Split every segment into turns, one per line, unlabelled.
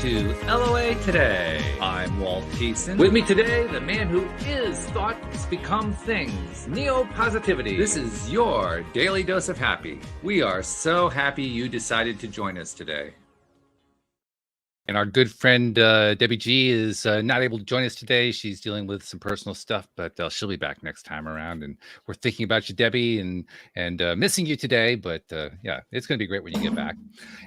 to LOA Today. I'm Walt Thiessen. With me today, the man who is thoughts become things, Neo-Positivity. This is your daily dose of happy. We are so happy you decided to join us today. And our good friend Debbie G is not able to join us today. She's dealing with some personal stuff, but she'll be back next time around. And we're thinking about you, Debbie, and missing you today. But yeah, it's going to be great when you get back.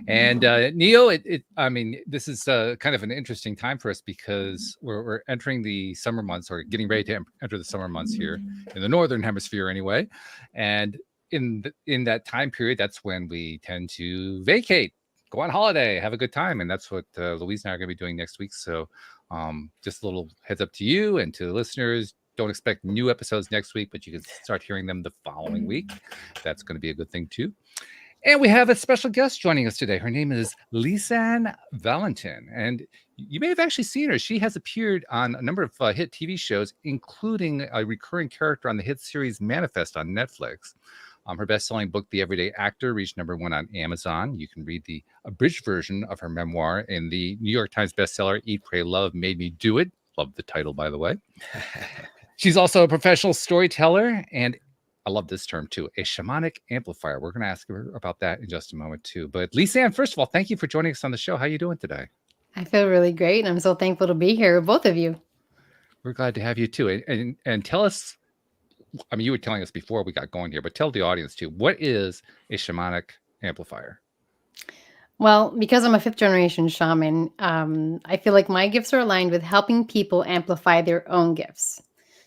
And Neo, I mean, this is kind of an interesting time for us because we're entering the summer months, or getting ready to enter the summer months here in the Northern Hemisphere, anyway. And in that time period, that's when we tend to vacate. Go on holiday, have a good time. And that's what Louise and I are going to be doing next week. So just a little heads up to you and to the listeners. Don't expect new episodes next week, but you can start hearing them the following week. That's going to be a good thing too. And we have a special guest joining us today. Her name is Lisann Valentin. And you may have actually seen her. She has appeared on a number of hit TV shows, including a recurring character on the hit series Manifest on Netflix. Her best-selling book, The Everyday Actor, reached #1 on Amazon. You can read the abridged version of her memoir in the New York Times bestseller, Eat, Pray, Love, Made Me Do It. Love the title, by the way. She's also a professional storyteller, and I love this term, too, a shamanic amplifier. We're going to ask her about that in just a moment, too. But Lisann, first of all, thank you for joining us on the show. How are you doing today?
I feel really great, and I'm so thankful to be here with both of you.
We're glad to have you, too. And tell us, I mean, you were telling us before we got going here, but tell the audience too, what is a shamanic amplifier?
Well, because I'm a 5th-generation shaman, I feel like my gifts are aligned with helping people amplify their own gifts.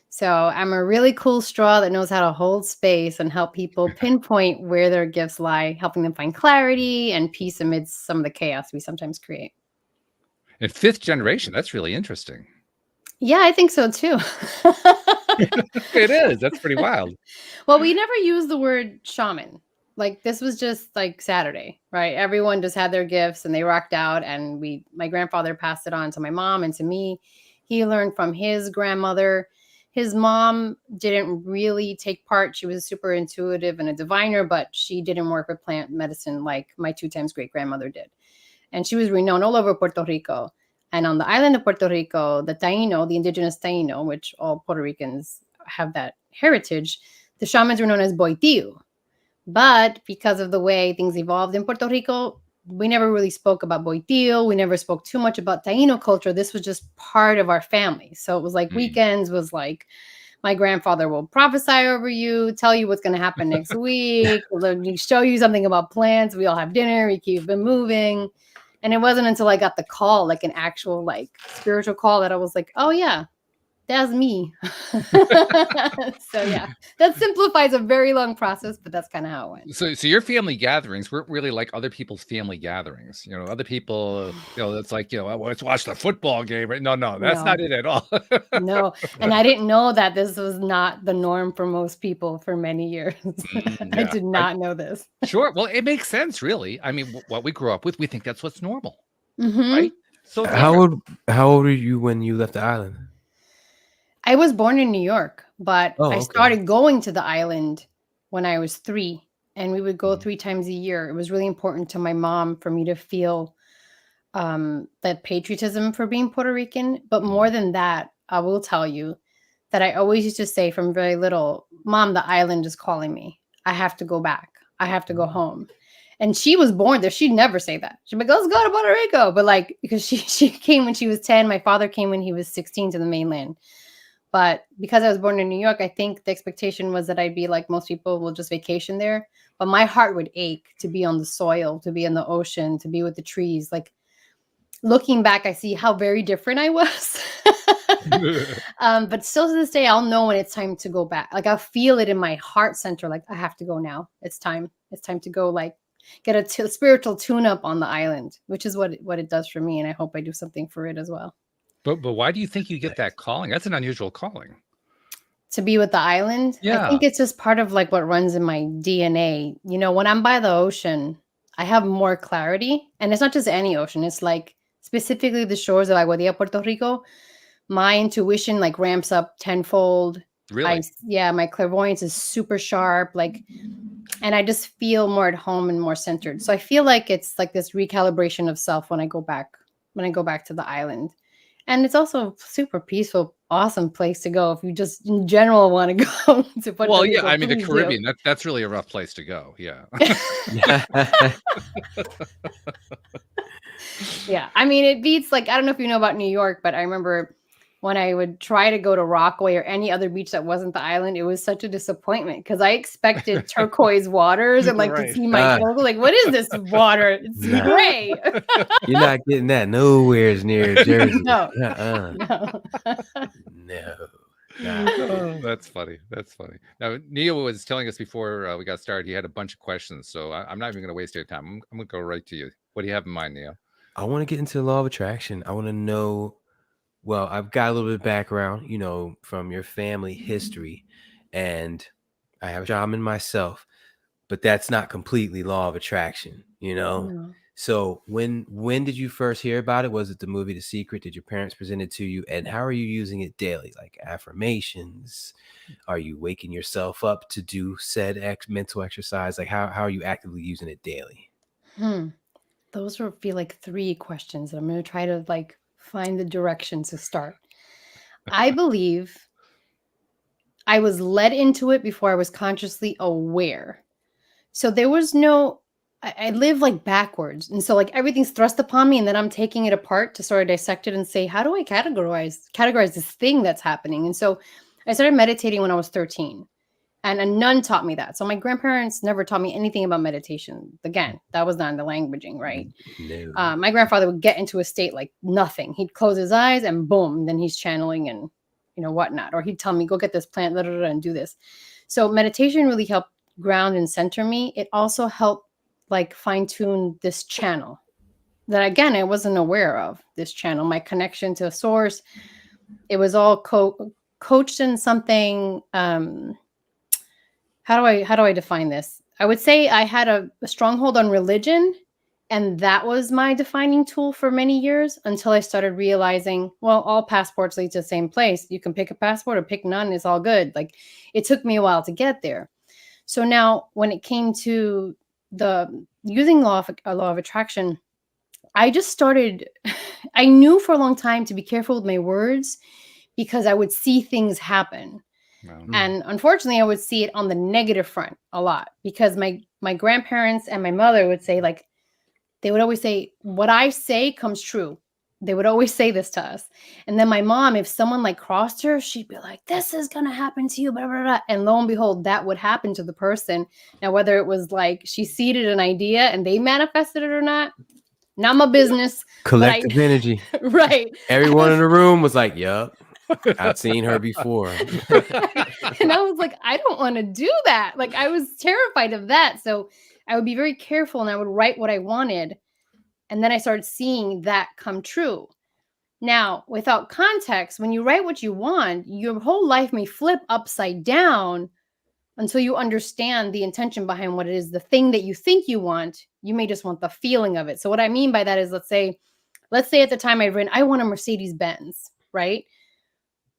So I'm a really cool straw that knows how to hold space and help people pinpoint where their gifts lie, helping them find clarity and peace amidst some of the chaos we sometimes create.
And 5th generation, that's really interesting.
Yeah, I think so too.
It is. That's pretty wild.
Well, we never used the word shaman. Like, this was just like Saturday, right? Everyone just had their gifts and they rocked out. And my grandfather passed it on to my mom and to me. He learned from his grandmother. His mom didn't really take part. She was super intuitive and a diviner, but she didn't work with plant medicine like my 2 times great grandmother did. And she was renowned all over Puerto Rico. And on the island of Puerto Rico, the Taino, the indigenous Taino, which all Puerto Ricans have that heritage, the shamans were known as boitiu. But because of the way things evolved in Puerto Rico, we never really spoke about boitiu. We never spoke too much about Taino culture. This was just part of our family. So it was like weekends was like, my grandfather will prophesy over you, tell you what's going to happen next week, show you something about plants. We all have dinner. We keep it moving. And it wasn't until I got the call, like an actual like spiritual call, that I was like, oh yeah, that's me. So yeah, that simplifies a very long process, but that's kind of how it went.
So your family gatherings weren't really like other people's family gatherings. You know, other people, it's like, well, let's watch the football game. Right? No, that's not it at all.
No. And I didn't know that this was not the norm for most people for many years. I did not know this.
Sure. Well, it makes sense, really. I mean, what we grew up with, we think that's what's normal.
Mm-hmm.
Right? So
how old were you when you left the island?
I was born in New York, but I started going to the island when I was 3, and we would go 3 times a year. It was really important to my mom for me to feel that patriotism for being Puerto Rican. But more than that, I will tell you that I always used to say from very little, Mom, the island is calling me. I have to go back. I have to go home. And she was born there. She'd never say that. She'd be like, let's go to Puerto Rico. But like, because she came when she was 10. My father came when he was 16 to the mainland. But because I was born in New York, I think the expectation was that I'd be like most people will just vacation there. But my heart would ache to be on the soil, to be in the ocean, to be with the trees. Like, looking back, I see how very different I was. But still to this day, I'll know when it's time to go back. Like, I'll feel it in my heart center. Like, I have to go now. It's time. It's time to go, like, get a spiritual tune-up on the island, which is what it does for me. And I hope I do something for it as well.
But why do you think you get that calling? That's an unusual calling.
To be with the island?
Yeah.
I think it's just part of like what runs in my DNA. You know, when I'm by the ocean, I have more clarity. And it's not just any ocean. It's like specifically the shores of Aguadilla, Puerto Rico. My intuition like ramps up tenfold.
Really?
My clairvoyance is super sharp. Like, and I just feel more at home and more centered. So I feel like it's like this recalibration of self when I go back when I go back to the island. And it's also a super peaceful, awesome place to go if you just in general want to go to Puerto
Well,
Rico.
yeah, I mean the
Please do.
Caribbean. That's really a rough place to go. Yeah.
Yeah, I mean, it beats, like, I don't know if you know about New York, but I remember when I would try to go to Rockaway or any other beach that wasn't the island, it was such a disappointment because I expected turquoise waters and like to
Right.
see my toes. Like, what is this water? It's
Nah.
gray.
You're not getting that nowhere near Jersey.
No.
No. Nah.
Oh, that's funny. That's funny. Now, Neil was telling us before we got started, he had a bunch of questions. So I'm not even going to waste your time. I'm going to go right to you. What do you have in mind, Neil?
I want to get into the law of attraction. I want to know, well, I've got a little bit of background, you know, from your family history, and I have a shaman myself, but that's not completely law of attraction, you know?
No.
So when did you first hear about it? Was it the movie The Secret? Did your parents present it to you? And how are you using it daily? Like affirmations? Are you waking yourself up to do said mental exercise? Like how are you actively using it daily?
Those would be like 3 questions, and I'm going to try to like find the direction to start. I believe I was led into it before I was consciously aware. So there was no, I live like backwards. And so like everything's thrust upon me, and then I'm taking it apart to sort of dissect it and say, how do I categorize this thing that's happening? And so I started meditating when I was 13. And a nun taught me that. So my grandparents never taught me anything about meditation. Again, that was not in the languaging, right?
No.
My grandfather would get into a state like nothing. He'd close his eyes and boom, then he's channeling and, you know, whatnot. Or he'd tell me, go get this plant, and do this. So meditation really helped ground and center me. It also helped like fine tune this channel that, again, I wasn't aware of. This channel, my connection to a source. It was all coached in something. How do I define this? I would say I had a stronghold on religion, and that was my defining tool for many years until I started realizing, well, all passports lead to the same place. You can pick a passport or pick none. It's all good. Like, it took me a while to get there. So now when it came to the using law of attraction, I just started, I knew for a long time to be careful with my words because I would see things happen.
Wow.
And unfortunately, I would see it on the negative front a lot because my grandparents and my mother would say, like, they would always say, what I say comes true. They would always say this to us. And then my mom, if someone like crossed her, she'd be like, this is going to happen to you, blah, blah, blah. And lo and behold, that would happen to the person. Now, whether it was like she seeded an idea and they manifested it or not my business.
Collective energy.
Right.
Everyone in the room was like, yup. I've seen her before.
And I was like, I don't want to do that. Like, I was terrified of that. So I would be very careful and I would write what I wanted. And then I started seeing that come true. Now, without context, when you write what you want, your whole life may flip upside down until you understand the intention behind what it is, the thing that you think you want. You may just want the feeling of it. So what I mean by that is, let's say at the time I'd written, I want a Mercedes-Benz, right?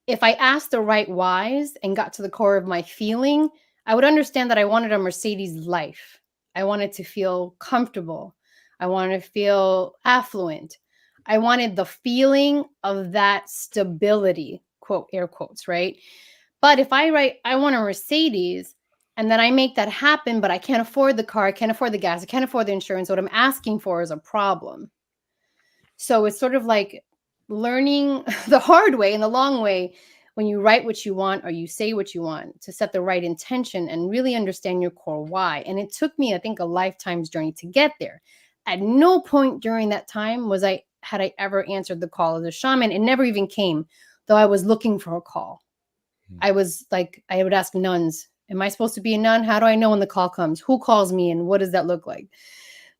If I asked the right whys and got to the core of my feeling, I would understand that I wanted a Mercedes life. I wanted to feel comfortable. I wanted to feel affluent. I wanted the feeling of that stability, quote, air quotes, right? But if I write, I want a Mercedes, and then I make that happen, but I can't afford the car, I can't afford the gas, I can't afford the insurance, what I'm asking for is a problem. So it's sort of like learning the hard way and the long way when you write what you want or you say what you want to set the right intention and really understand your core why. And it took me, I think, a lifetime's journey to get there. At no point during that time had I ever answered the call as a shaman. It never even came, though I was looking for a call. I was like, I would ask nuns, am I supposed to be a nun? How do I know when the call comes? Who calls me and what does that look like?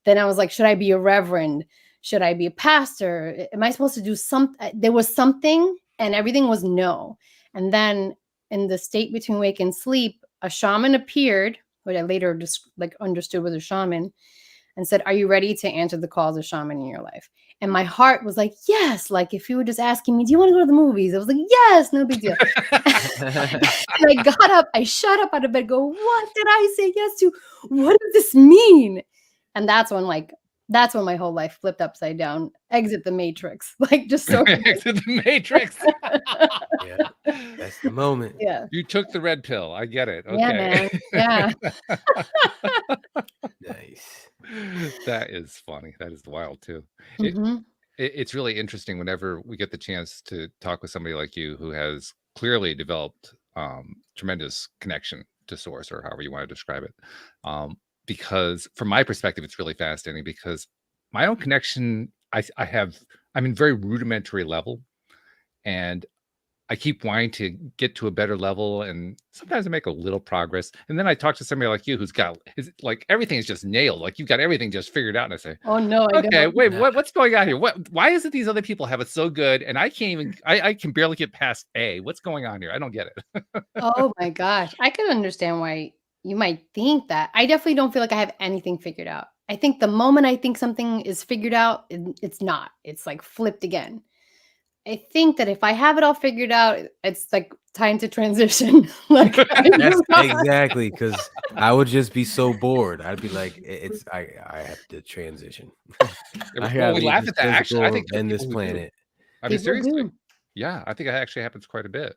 Then I was like, should I be a reverend? Should I be a pastor? Am I supposed to do something? There was something and everything was no. And then in the state between wake and sleep, a shaman appeared, what I later just like understood was a shaman, and said, are you ready to answer the call as a shaman in your life? And my heart was like, yes. Like if you were just asking me, do you want to go to the movies? I was like, yes, no big deal. And I got up, I shot up out of bed, go, what did I say yes to? What does this mean? And that's when like That's when my whole life flipped upside down. Exit the matrix. Like just so
Exit the matrix.
Yeah, that's the moment.
yeah.
You took the red pill. I get it.
Yeah,
Okay.
man. Yeah.
Nice.
That is funny. That is wild too.
hmm
It's really interesting whenever we get the chance to talk with somebody like you who has clearly developed tremendous connection to source, or however you want to describe it. Because from my perspective, it's really fascinating because my own connection, I'm in very rudimentary level, and I keep wanting to get to a better level, and sometimes I make a little progress. And then I talk to somebody like you who's got like everything is just nailed, like you've got everything just figured out. And I say,
Oh no, I
okay,
don't.
wait, what's going on here? Why is it these other people have it so good, and I can't even, I can barely get past A? What's going on here? I don't get it.
Oh my gosh. I can understand why you might think that. I definitely don't feel like I have anything figured out. I think the moment I think something is figured out, it's not. It's like flipped again. I think that if I have it all figured out, it's like time to transition. Like
That's exactly, because I would just be so bored. I'd be like, I have to transition.
Well, we laugh at that. Actually, I think there are
in this
people who do.
planet.
I mean,
people
seriously.
do.
Yeah, I think that actually happens quite a bit.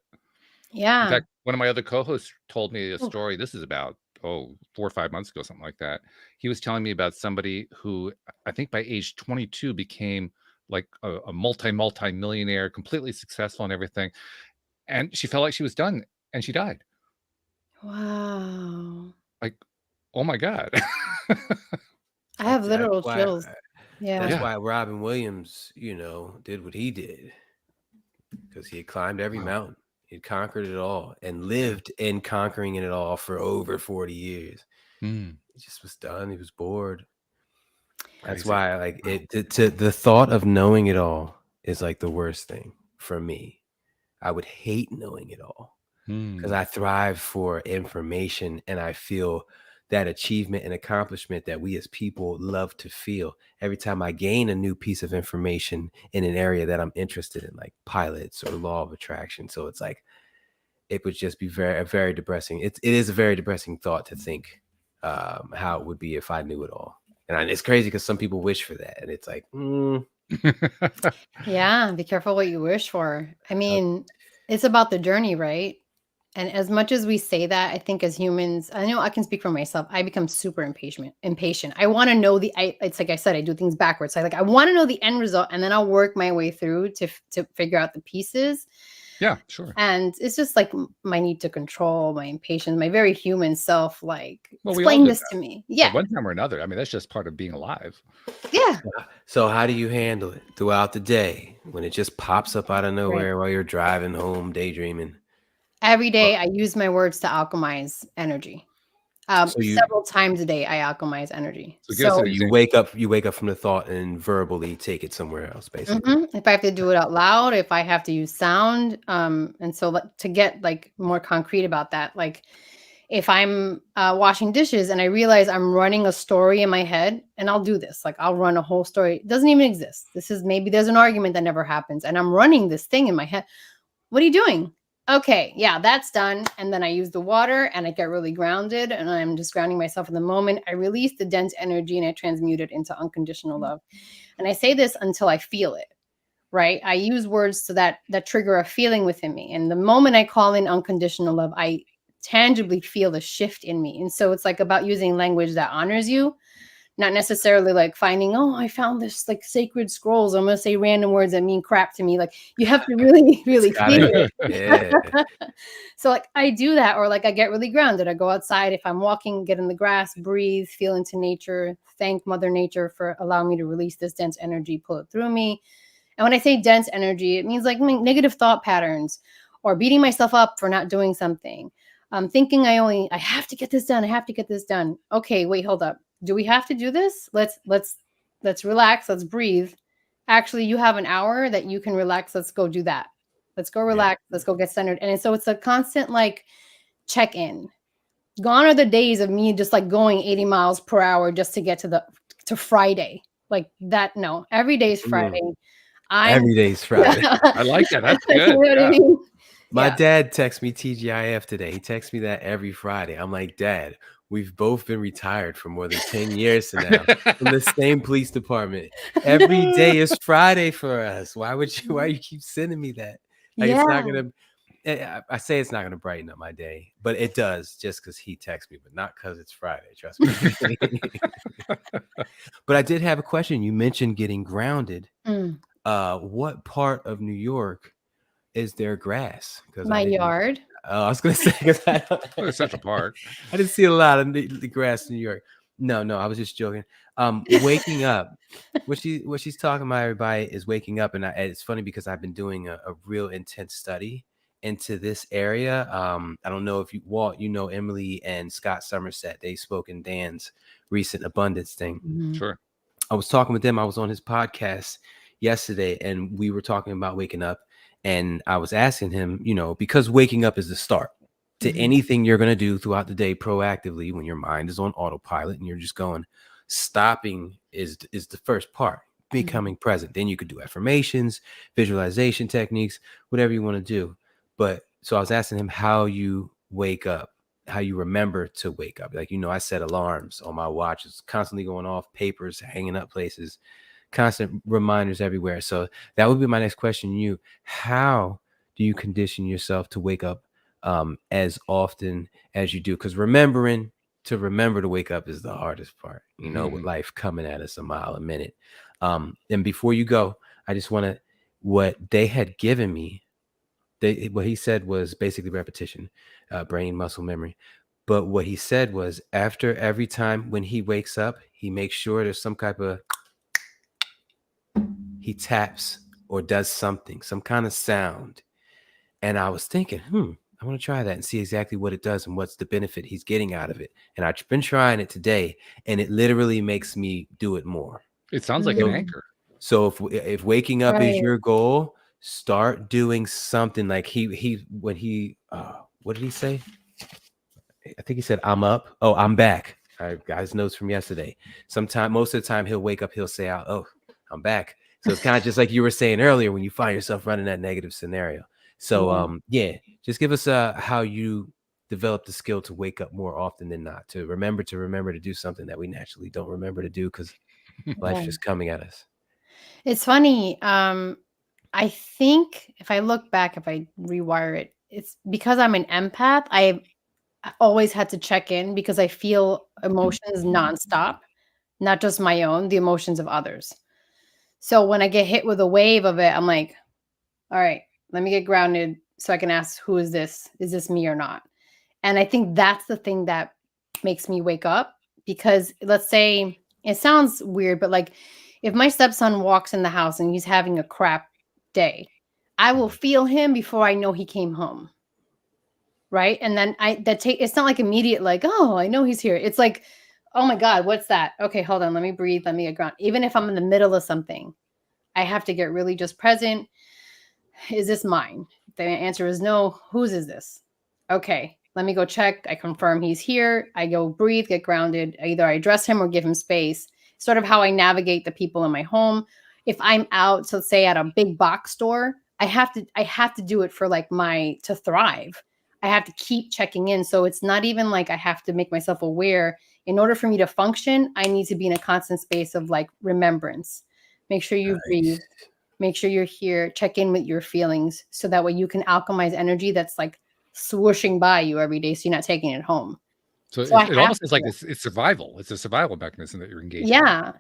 In
Yeah.
fact, one of my other co-hosts told me a story. This is about 4 or 5 months ago, something like that. He was telling me about somebody who I think by age 22 became like a multi-millionaire, completely successful and everything. And she felt like she was done, and she died.
Wow.
Like, oh my God.
I have
That's
literal
why
chills. Yeah.
Yeah.
why Robin Williams, did what he did, because he had climbed every mountain. He'd conquered it all and lived in conquering it all for over 40 years.
Mm,
He just was done. He was bored. That's
crazy.
why, like, the thought of knowing it all is like the worst thing for me. I would hate knowing it all, because
Mm.
I thrive for information, and I feel that achievement and accomplishment that we as people love to feel every time I gain a new piece of information in an area that I'm interested in, like pilots or law of attraction. So it's like, it would just be very depressing. It is a very depressing thought to think how it would be if I knew it all. And it's crazy because some people wish for that, and it's like,
Yeah. Be careful what you wish for. I mean, it's about the journey, right? And as much as we say that, I think as humans, I know I can speak for myself. I become super impatient. I want to know it's like I said, I do things backwards. So I want to know the end result, and then I'll work my way through to figure out the pieces.
Yeah, sure.
And it's just like my need to control, my impatience, my very human self, like,
Well, we all
explain
do
this
that
to me.
at
Yeah.
one time or another. I mean, that's just part of being alive.
Yeah.
so how do you handle it throughout the day when it just pops up out of nowhere while you're driving home, daydreaming?
Every day I use my words to alchemize energy. Several times a day I alchemize energy.
So give us
So
an
you
example.
wake up from the thought and verbally take it somewhere else, basically.
if I have to do it out loud, if I have to use sound, and so to get like more concrete about that, like if I'm washing dishes and I realize I'm running a story in my head, and I'll do this, like I'll run a whole story. It doesn't even exist. Maybe there's an argument that never happens, and I'm running this thing in my head. What are you doing? Okay, yeah, that's done. And then I use the water and I get really grounded, and I'm just grounding myself in the moment. I release the dense energy and I transmute it into unconditional love. And I say this until I feel it, right? I use words so that trigger a feeling within me. And the moment I call in unconditional love, I tangibly feel the shift in me. And so it's like about using language that honors you, not necessarily like finding, oh, I found this like sacred scrolls, I'm gonna say random words that mean crap to me. Like you have to really feel it.
Yeah.
So like I do that, or like I get really grounded. I go outside. If I'm walking, get in the grass, breathe, feel into nature, thank Mother Nature for allowing me to release this dense energy, pull it through me. And when I say dense energy, it means like negative thought patterns, or beating myself up for not doing something. Thinking I have to get this done. I have to get this done. Okay, wait, hold up. Do we have to do this? Let's relax. Let's breathe. Actually, you have an hour that you can relax. Let's go do that. Let's go relax. Let's go get centered. And so it's a constant like check-in. Gone are the days of me just like going 80 miles per hour just to get to Friday. Like that. No, every day is Friday.
Every day's Friday.
I like that. That's good.
You know what I mean?
My dad texts me TGIF today. He texts me that every Friday. I'm like, Dad, We've both been retired for more than 10 years now from the same police department. Every day is Friday for us. Why you keep sending me that? Like,
Yeah.
it's not going to, I say it's not going to brighten up my day, but it does just because he texts me, but not because it's Friday. Trust me. But I did have a question. You mentioned getting grounded. What part of New York is there grass?
My yard.
I was going to say, because
Well, Central Park.
I didn't see a lot of the grass in New York. No, I was just joking. Waking up. What she's talking about, everybody, is waking up, and it's funny because I've been doing a real intense study into this area. I don't know if Walt, Emily and Scott Somerset. They spoke in Dan's recent abundance thing.
Sure.
I was talking with them. I was on his podcast yesterday, and we were talking about waking up. And I was asking him, because waking up is the start to anything you're going to do throughout the day proactively when your mind is on autopilot and you're just going. Stopping is the first part, becoming present. Then you could do affirmations, visualization techniques, whatever you want to do. But so I was asking him how you wake up, how you remember to wake up. Like, I set alarms on my watch. It's constantly going off, papers hanging up places, constant reminders everywhere. So that would be my next question to you. How do you condition yourself to wake up as often as you do? Because remember to wake up is the hardest part, with life coming at us a mile a minute. And before you go, I just want to, what they had given me, what he said was basically repetition, brain, muscle memory. But what he said was after every time when he wakes up, he makes sure there's some type of, he taps or does something, some kind of sound. And I was thinking, I want to try that and see exactly what it does and what's the benefit he's getting out of it. And I've been trying it today, and it literally makes me do it more.
It sounds like an anchor.
So if waking up is your goal, start doing something like what did he say? I think he said, I'm up. Oh, I'm back. I got his notes from yesterday. Most of the time he'll wake up, he'll say, oh, I'm back. So it's kind of just like you were saying earlier when you find yourself running that negative scenario. So just give us how you develop the skill to wake up more often than not, to remember to do something that we naturally don't remember to do because life's just coming at us.
It's funny. I think if I look back, if I rewire it, it's because I'm an empath. I always had to check in because I feel emotions nonstop, not just my own, the emotions of others. So when I get hit with a wave of it, I'm like, all right, let me get grounded so I can ask, who is this? Is this me or not? And I think that's the thing that makes me wake up, because let's say, it sounds weird, but like if my stepson walks in the house and he's having a crap day, I will feel him before I know he came home. Right. And then it's not like immediate, like, oh, I know he's here. It's like, oh my God, what's that? Okay, hold on. Let me breathe. Let me get grounded. Even if I'm in the middle of something, I have to get really just present. Is this mine? The answer is no. Whose is this? Okay, let me go check. I confirm he's here. I go breathe, get grounded. Either I address him or give him space. Sort of how I navigate the people in my home. If I'm out, so say at a big box store, I have to do it for like to thrive. I have to keep checking in. So it's not even like I have to make myself aware. In order for me to function, I need to be in a constant space of like remembrance. Make sure you breathe. Make sure you're here. Check in with your feelings so that way you can alchemize energy that's like swooshing by you every day, so you're not taking it home.
So it almost is like it's survival. It's a survival mechanism that you're engaging.
Yeah,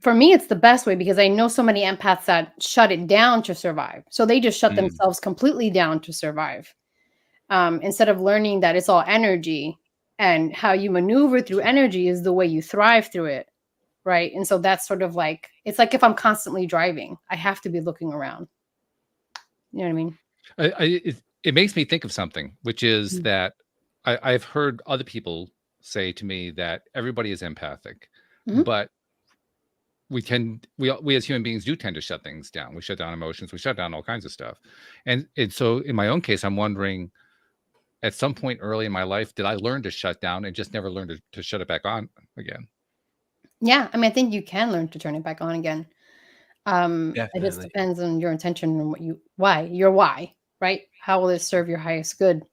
for me, it's the best way, because I know so many empaths that shut it down to survive. So they just shut themselves completely down to survive. Instead of learning that it's all energy, and how you maneuver through energy is the way you thrive through it. Right. And so that's sort of like, it's like if I'm constantly driving, I have to be looking around. You know what I mean?
It makes me think of something, which is that I've heard other people say to me that everybody is empathic, but we as human beings do tend to shut things down. We shut down emotions. We shut down all kinds of stuff. And so in my own case, I'm wondering, at some point early in my life, did I learn to shut down and just never learned to shut it back on again?
Yeah. I mean, I think you can learn to turn it back on again. It just depends on your intention and why, right? How will it serve your highest good?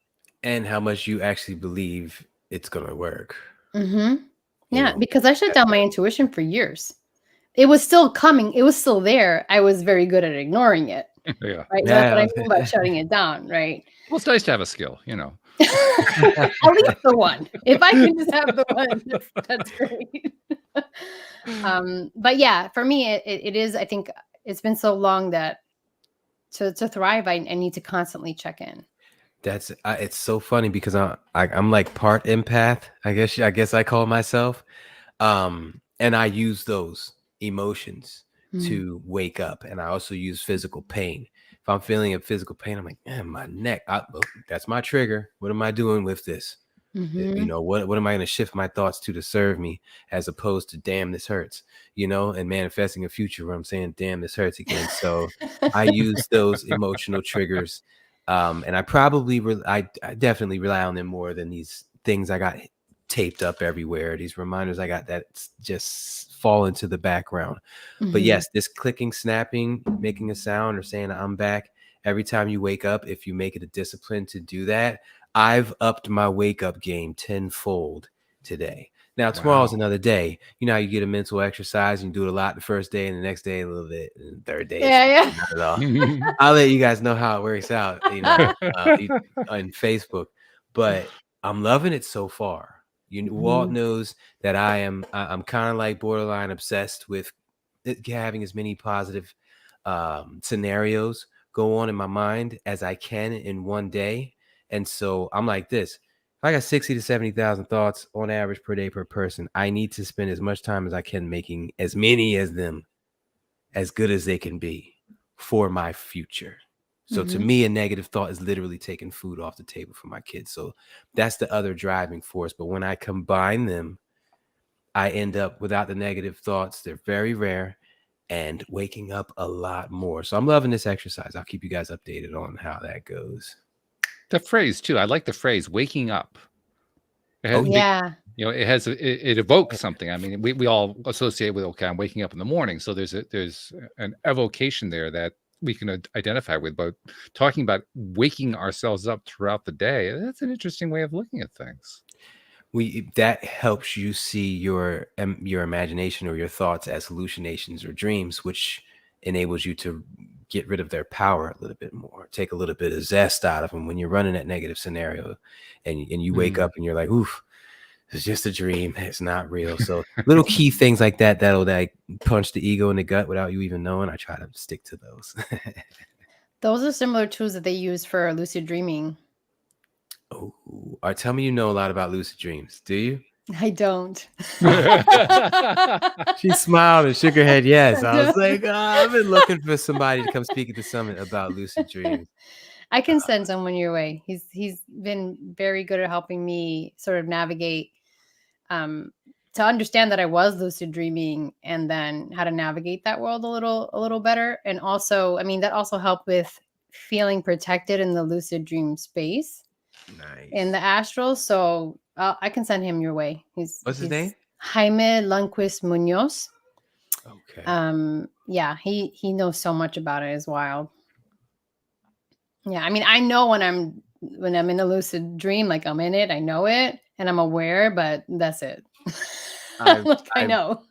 And how much you actually believe it's gonna work.
Mm-hmm.
You
Yeah,
know,
because I shut down my intuition for years. It was still coming. It was still there. I was very good at ignoring it.
Yeah.
Right. So that's what I mean by shutting it down. Right.
Well, it's nice to have a skill, you know.
At least the one. If I can just have the one, that's great. But yeah, for me, it is. I think it's been so long that to thrive, I need to constantly check in.
That's it's so funny because I'm like part empath. I guess I call myself. And I use those emotions to wake up, and I also use physical pain. If I'm feeling a physical pain, I'm like, man, my neck. That's my trigger. What am I doing with this? You know, what am I going to shift my thoughts to serve me, as opposed to damn, this hurts, you know, and manifesting a future where I'm saying damn, this hurts again. So I use those emotional triggers, and I probably I definitely rely on them more than these things I got taped up everywhere, these reminders I got that just fall into the background. But yes, this clicking, snapping, making a sound, or saying I'm back every time you wake up, if you make it a discipline to do that, I've upped my wake up game tenfold today. Now, tomorrow's another day. You know how you get a mental exercise and you do it a lot the first day, and the next day a little bit, and the third day not at all. I'll let you guys know how it works out, you know, on Facebook. But I'm loving it so far. Walt knows that I'm kind of like borderline obsessed with having as many positive scenarios go on in my mind as I can in one day. And so I'm like this. If I got 60 to 70,000 thoughts on average per day per person, I need to spend as much time as I can making as many as them as good as they can be for my future. So to me, a negative thought is literally taking food off the table for my kids. So that's the other driving force. But when I combine them, I end up without the negative thoughts. They're very rare, and waking up a lot more. So I'm loving this exercise. I'll keep you guys updated on how that goes.
The phrase too. I like the phrase "waking up."
Yeah.
You know, it evokes something. I mean, we all associate with, okay, I'm waking up in the morning. So there's an evocation there that we can identify with. But talking about waking ourselves up throughout the day, that's an interesting way of looking at things.
That helps you see your imagination or your thoughts as hallucinations or dreams, which enables you to get rid of their power a little bit more, take a little bit of zest out of them when you're running that negative scenario, and you wake up and you're like, oof, it's just a dream, it's not real. So little key things like that that'll like punch the ego in the gut without you even knowing. I try to stick to those.
Those are similar tools that they use for lucid dreaming.
Oh, tell me you know a lot about lucid dreams. Do you?
I don't.
She smiled and shook her head yes. I was like, I've been looking for somebody to come speak at the summit about lucid dreams.
I can send someone your way. He's been very good at helping me sort of navigate, to understand that I was lucid dreaming, and then how to navigate that world a little better. And also, I mean, that also helped with feeling protected in the lucid dream space.
Nice.
In the astral. So I can send him your way.
What's his name?
Jaime Lundquist Munoz.
Okay.
Yeah, he knows so much about it. It's wild. Yeah, I mean, I know when I'm in a lucid dream, like I'm in it, I know it, and I'm aware, but that's it. I know.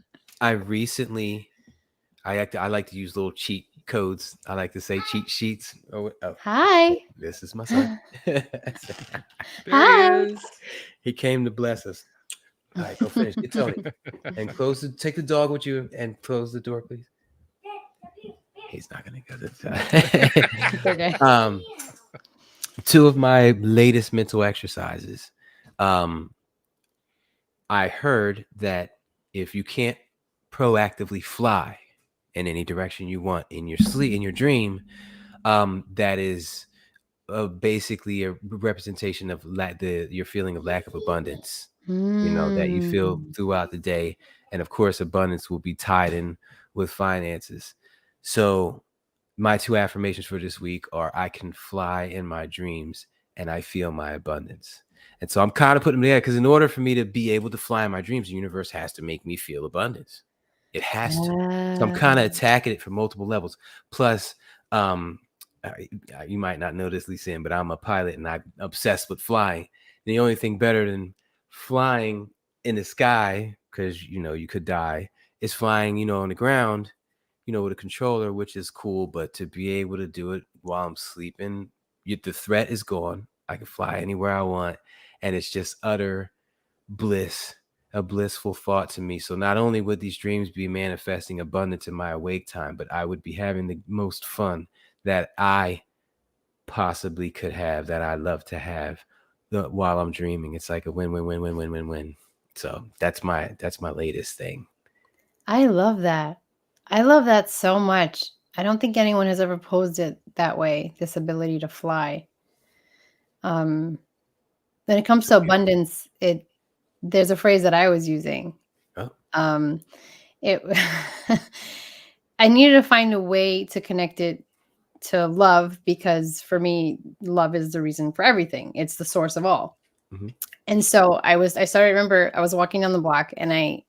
I recently, I like to use little cheat codes. I like to say cheat sheets. Oh,
hi.
This is my son.
Hi.
He came to bless us. All right, go finish. Get Tony. And take the dog with you and close the door, please. He's not going to go this time.
Okay.
Two of my latest mental exercises. I heard that if you can't proactively fly in any direction you want in your sleep, in your dream, that is basically a representation of your feeling of lack of abundance, you know, that you feel throughout the day. And of course, abundance will be tied in with finances. So my two affirmations for this week are: I can fly in my dreams and I feel my abundance. And so I'm kind of putting them together because in order for me to be able to fly in my dreams, the universe has to make me feel abundance. It has to. So I'm kind of attacking it from multiple levels. Plus, you might not know this, Lisanne, but I'm a pilot and I'm obsessed with flying. The only thing better than flying in the sky, because you could die, is flying on the ground, with a controller, which is cool. But to be able to do it while I'm sleeping, the threat is gone. I can fly anywhere I want, and it's just utter bliss, a blissful thought to me. So not only would these dreams be manifesting abundance in my awake time, but I would be having the most fun that I possibly could have, that I love to have while I'm dreaming. It's like a win. So that's my latest thing.
I love that. I love that so much. I don't think anyone has ever posed it that way, this ability to fly. When it comes to abundance, there's a phrase that I was using.
Oh.
It I needed to find a way to connect it to love, because for me, love is the reason for everything. It's the source of all.
Mm-hmm.
And so I remember I was walking down the block, and I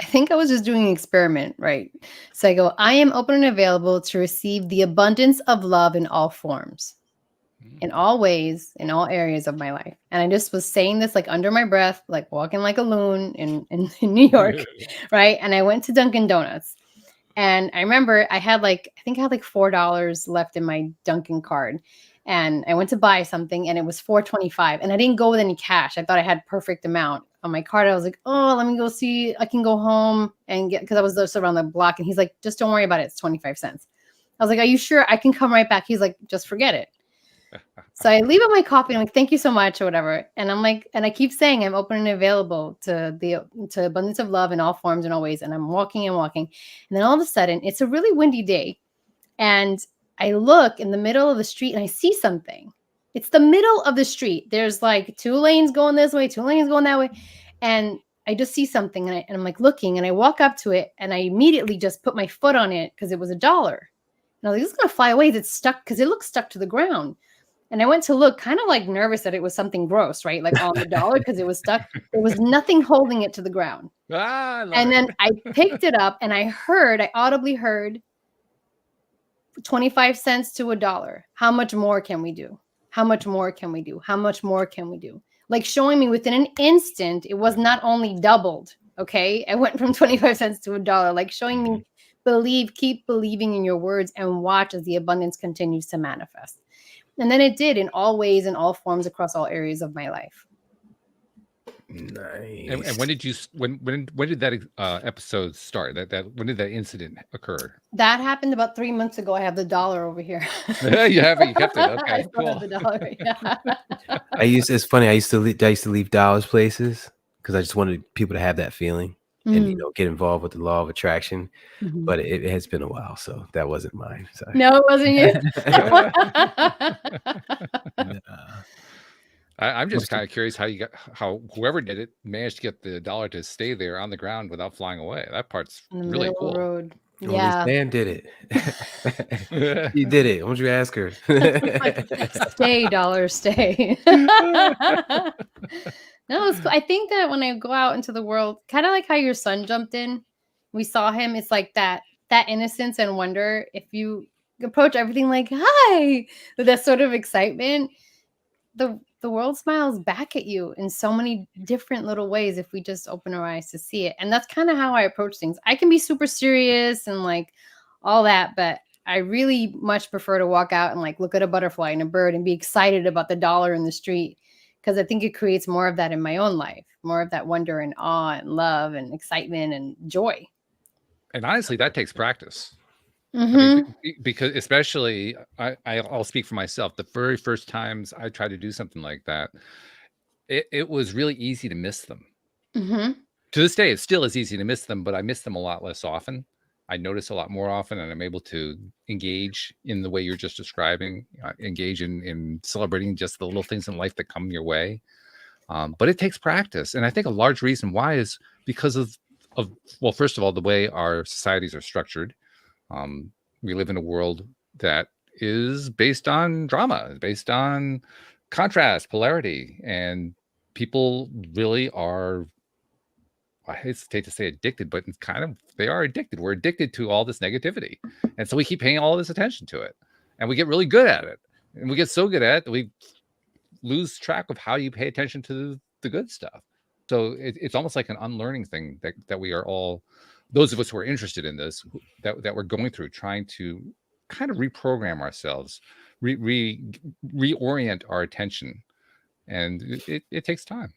think I was just doing an experiment, right? So I go, I am open and available to receive the abundance of love in all forms, in all ways, in all areas of my life. And I just was saying this like under my breath, like walking like a loon in New York, right? And I went to Dunkin' Donuts. And I remember I think I had like $4 left in my Dunkin' card. And I went to buy something, and it was $4.25. And I didn't go with any cash. I thought I had perfect amount on my card. I was like, oh, let me go see. I can go home and get, because I was just around the block. And he's like, just don't worry about it. It's 25 cents. I was like, are you sure? I can come right back. He's like, just forget it. So I leave out my coffee. I'm like, thank you so much, or whatever. And I'm like, and I keep saying I'm open and available to abundance of love in all forms and all ways. And I'm walking and walking. And then all of a sudden, it's a really windy day. And I look in the middle of the street, and I see something. It's the middle of the street. There's like 2 lanes going this way, 2 lanes going that way. And I just see something, and I'm like looking, and I walk up to it, and I immediately just put my foot on it because it was $1. And I was like, this is going to fly away. It's stuck, because it looks stuck to the ground. And I went to look, kind of like nervous that it was something gross, right? Like on the dollar, because it was stuck. There was nothing holding it to the ground. Then I picked it up, and I audibly heard 25 cents to $1. How much more can we do? How much more can we do? How much more can we do? Like showing me within an instant, it was not only doubled. Okay. I went from 25 cents to $1, like showing me, keep believing in your words, and watch as the abundance continues to manifest. And then it did, in all ways, in all forms, across all areas of my life.
Nice.
And when did that episode start? When did that incident occur?
That happened about 3 months ago. I have the $1 over here.
You have it. You kept it. Okay,
I still
cool.
have the $1. Yeah.
It's funny. I used to leave dollars places because I just wanted people to have that feeling and get involved with the law of attraction. Mm-hmm. But it has been a while, so that wasn't mine. Sorry.
No, it wasn't you.
I'm just kind of curious how whoever did it managed to get the $1 to stay there on the ground without flying away. That part's really cool.
Road.
Well,
yeah,
Lisanne did it. She did it. Why don't you ask her?
Stay, $1, stay. No, it's cool. I think that when I go out into the world, kind of like how your son jumped in, we saw him. It's like that innocence and wonder. If you approach everything like, hi, with that sort of excitement, the world smiles back at you in so many different little ways if we just open our eyes to see it. And that's kind of how I approach things. I can be super serious and like all that, but I really much prefer to walk out and like look at a butterfly and a bird and be excited about the $1 in the street, because I think it creates more of that in my own life, more of that wonder and awe and love and excitement and joy.
And honestly, that takes practice.
Mm-hmm.
I mean, because especially I'll speak for myself. The very first times I tried to do something like that, it was really easy to miss them.
Mm-hmm.
To this day, it still is easy to miss them, but I miss them a lot less often. I notice a lot more often, and I'm able to engage in the way you're just describing, engage in celebrating just the little things in life that come your way. But it takes practice. And I think a large reason why is because of well, first of all, the way our societies are structured. We live in a world that is based on drama, based on contrast, polarity, and people really are, I hesitate to say addicted, but it's they are addicted. We're addicted to all this negativity. And so we keep paying all this attention to it, and we get really good at it. And we get so good at it that we lose track of how you pay attention to the good stuff. So it's almost like an unlearning thing that we are all, those of us who are interested in this, that we're going through, trying to kind of reprogram ourselves, reorient our attention, and it takes time.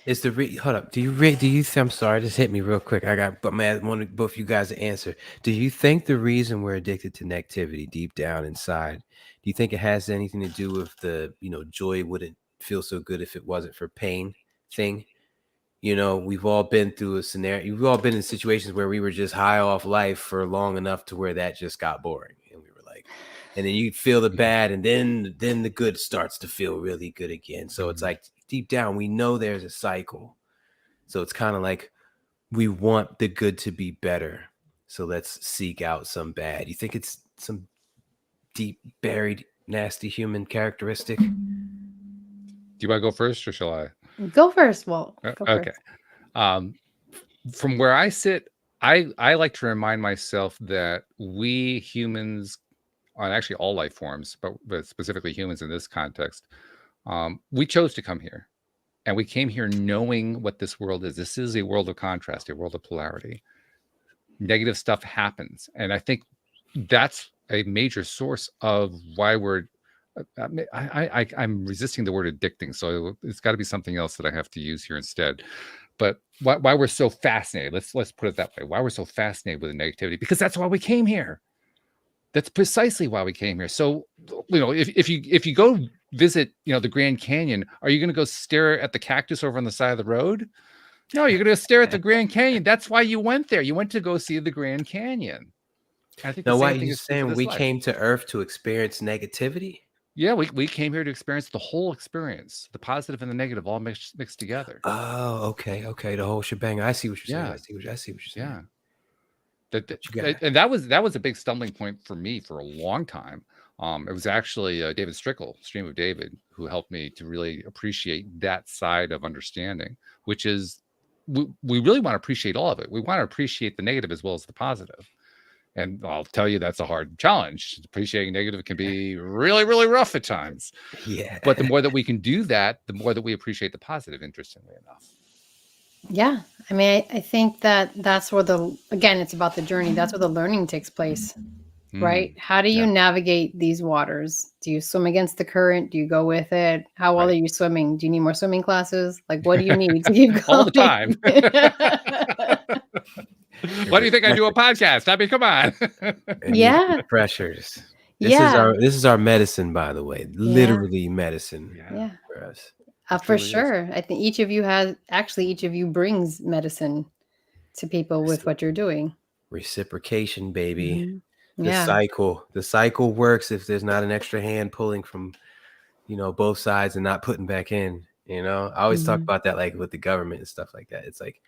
Is the hold up? Do you I'm sorry, just hit me real quick. But man, I want both you guys to answer. Do you think the reason we're addicted to negativity deep down inside, do you think it has anything to do with the, joy wouldn't feel so good if it wasn't for pain thing? We've all been through a scenario. We've all been in situations where we were just high off life for long enough to where that just got boring, and we were like, and then you feel the bad, and then the good starts to feel really good again. So it's like deep down, we know there's a cycle. So it's kind of like we want the good to be better. So let's seek out some bad. You think it's some deep buried, nasty human characteristic?
Do you want to go first, or shall I?
Go first, Walt.
Okay. From where I sit, I like to remind myself that we humans, and actually all life forms, but specifically humans in this context, we chose to come here, and we came here knowing what this world is. This is a world of contrast, a world of polarity. Negative stuff happens, and I think that's a major source of why we're. I'm resisting the word addicting, so it's got to be something else that I have to use here instead. But why we're so fascinated? Let's put it that way. Why we're so fascinated with the negativity? Because that's why we came here. That's precisely why we came here. So if you go visit the Grand Canyon, are you going to go stare at the cactus over on the side of the road? No, you're going to stare at the Grand Canyon. That's why you went there. You went to go see the Grand Canyon. I think.
Now, why are you saying we came to Earth to experience negativity?
Yeah, we came here to experience the whole experience, the positive and the negative, all mixed together.
Oh, okay, the whole shebang. I see what you're saying. I see what you're saying.
Yeah, and that was a big stumbling point for me for a long time. It was actually David Strickle, Stream of David, who helped me to really appreciate that side of understanding, which is we really want to appreciate all of it. We want to appreciate the negative as well as the positive. And I'll tell you, that's a hard challenge. Appreciating negative can be really, really rough at times.
Yeah.
But the more that we can do that, the more that we appreciate the positive, interestingly enough.
Yeah. I mean, I think that's where it's about the journey. That's where the learning takes place, right? How do you navigate these waters? Do you swim against the current? Do you go with it? How well are you swimming? Do you need more swimming classes? Like, what do you need to keep going?
All the time. Why do you think I do a podcast? I mean, come on.
Yeah.
Pressures. This is our medicine, by the way. Literally medicine.
Yeah.
For us.
For sure. I think each of you brings medicine to people with what you're doing.
Reciprocation, baby.
Mm-hmm.
The cycle works if there's not an extra hand pulling from, both sides and not putting back in. I always talk about that, like with the government and stuff like that. It's like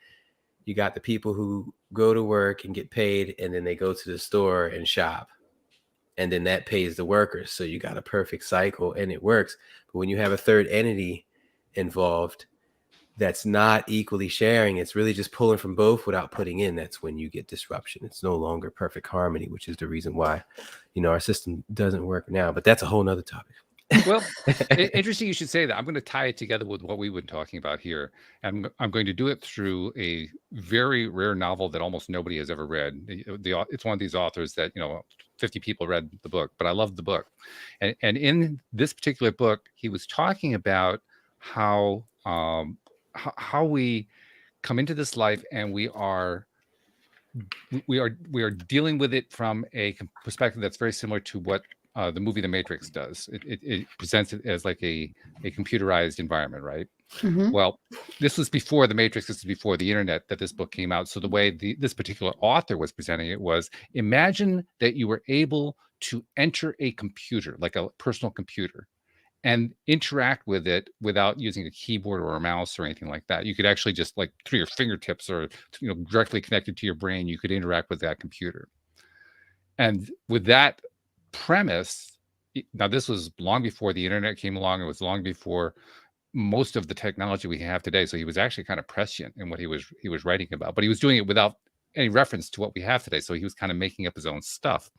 you got the people who go to work and get paid, and then they go to the store and shop, and then that pays the workers. So you got a perfect cycle, and it works. But when you have a third entity involved that's not equally sharing, it's really just pulling from both without putting in. That's when you get disruption. It's no longer perfect harmony, which is the reason why our system doesn't work now. But that's a whole nother topic.
Well, interesting you should say that. I'm going to tie it together with what we've been talking about here. And I'm going to do it through a very rare novel that almost nobody has ever read. It's one of these authors that 50 people read the book, but I love the book. And in this particular book, he was talking about how we come into this life, and we are dealing with it from a perspective that's very similar to what the movie The Matrix does. It presents it as like a computerized environment, right?
Mm-hmm.
Well, this was before The Matrix. This is before the internet that this book came out. So the way this particular author was presenting it was, imagine that you were able to enter a computer, like a personal computer, and interact with it without using a keyboard or a mouse or anything like that. You could actually just, like, through your fingertips or directly connected to your brain, you could interact with that computer. And with that premise, now this was long before the internet came along. It was long before most of the technology we have today. So he was actually kind of prescient in what he was writing about, but he was doing it without any reference to what we have today. So he was kind of making up his own stuff.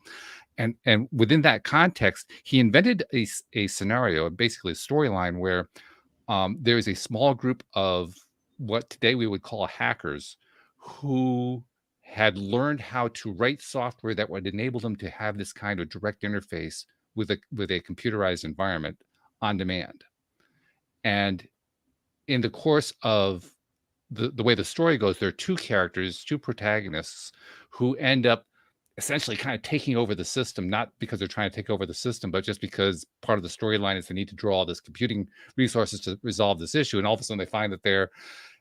And within that context, he invented a scenario, basically a storyline, where there is a small group of what today we would call hackers, who had learned how to write software that would enable them to have this kind of direct interface with a computerized environment on demand. And in the course of the way the story goes, there are two characters, two protagonists, who end up essentially kind of taking over the system, not because they're trying to take over the system, but just because part of the storyline is they need to draw all this computing resources to resolve this issue. And all of a sudden they find that they're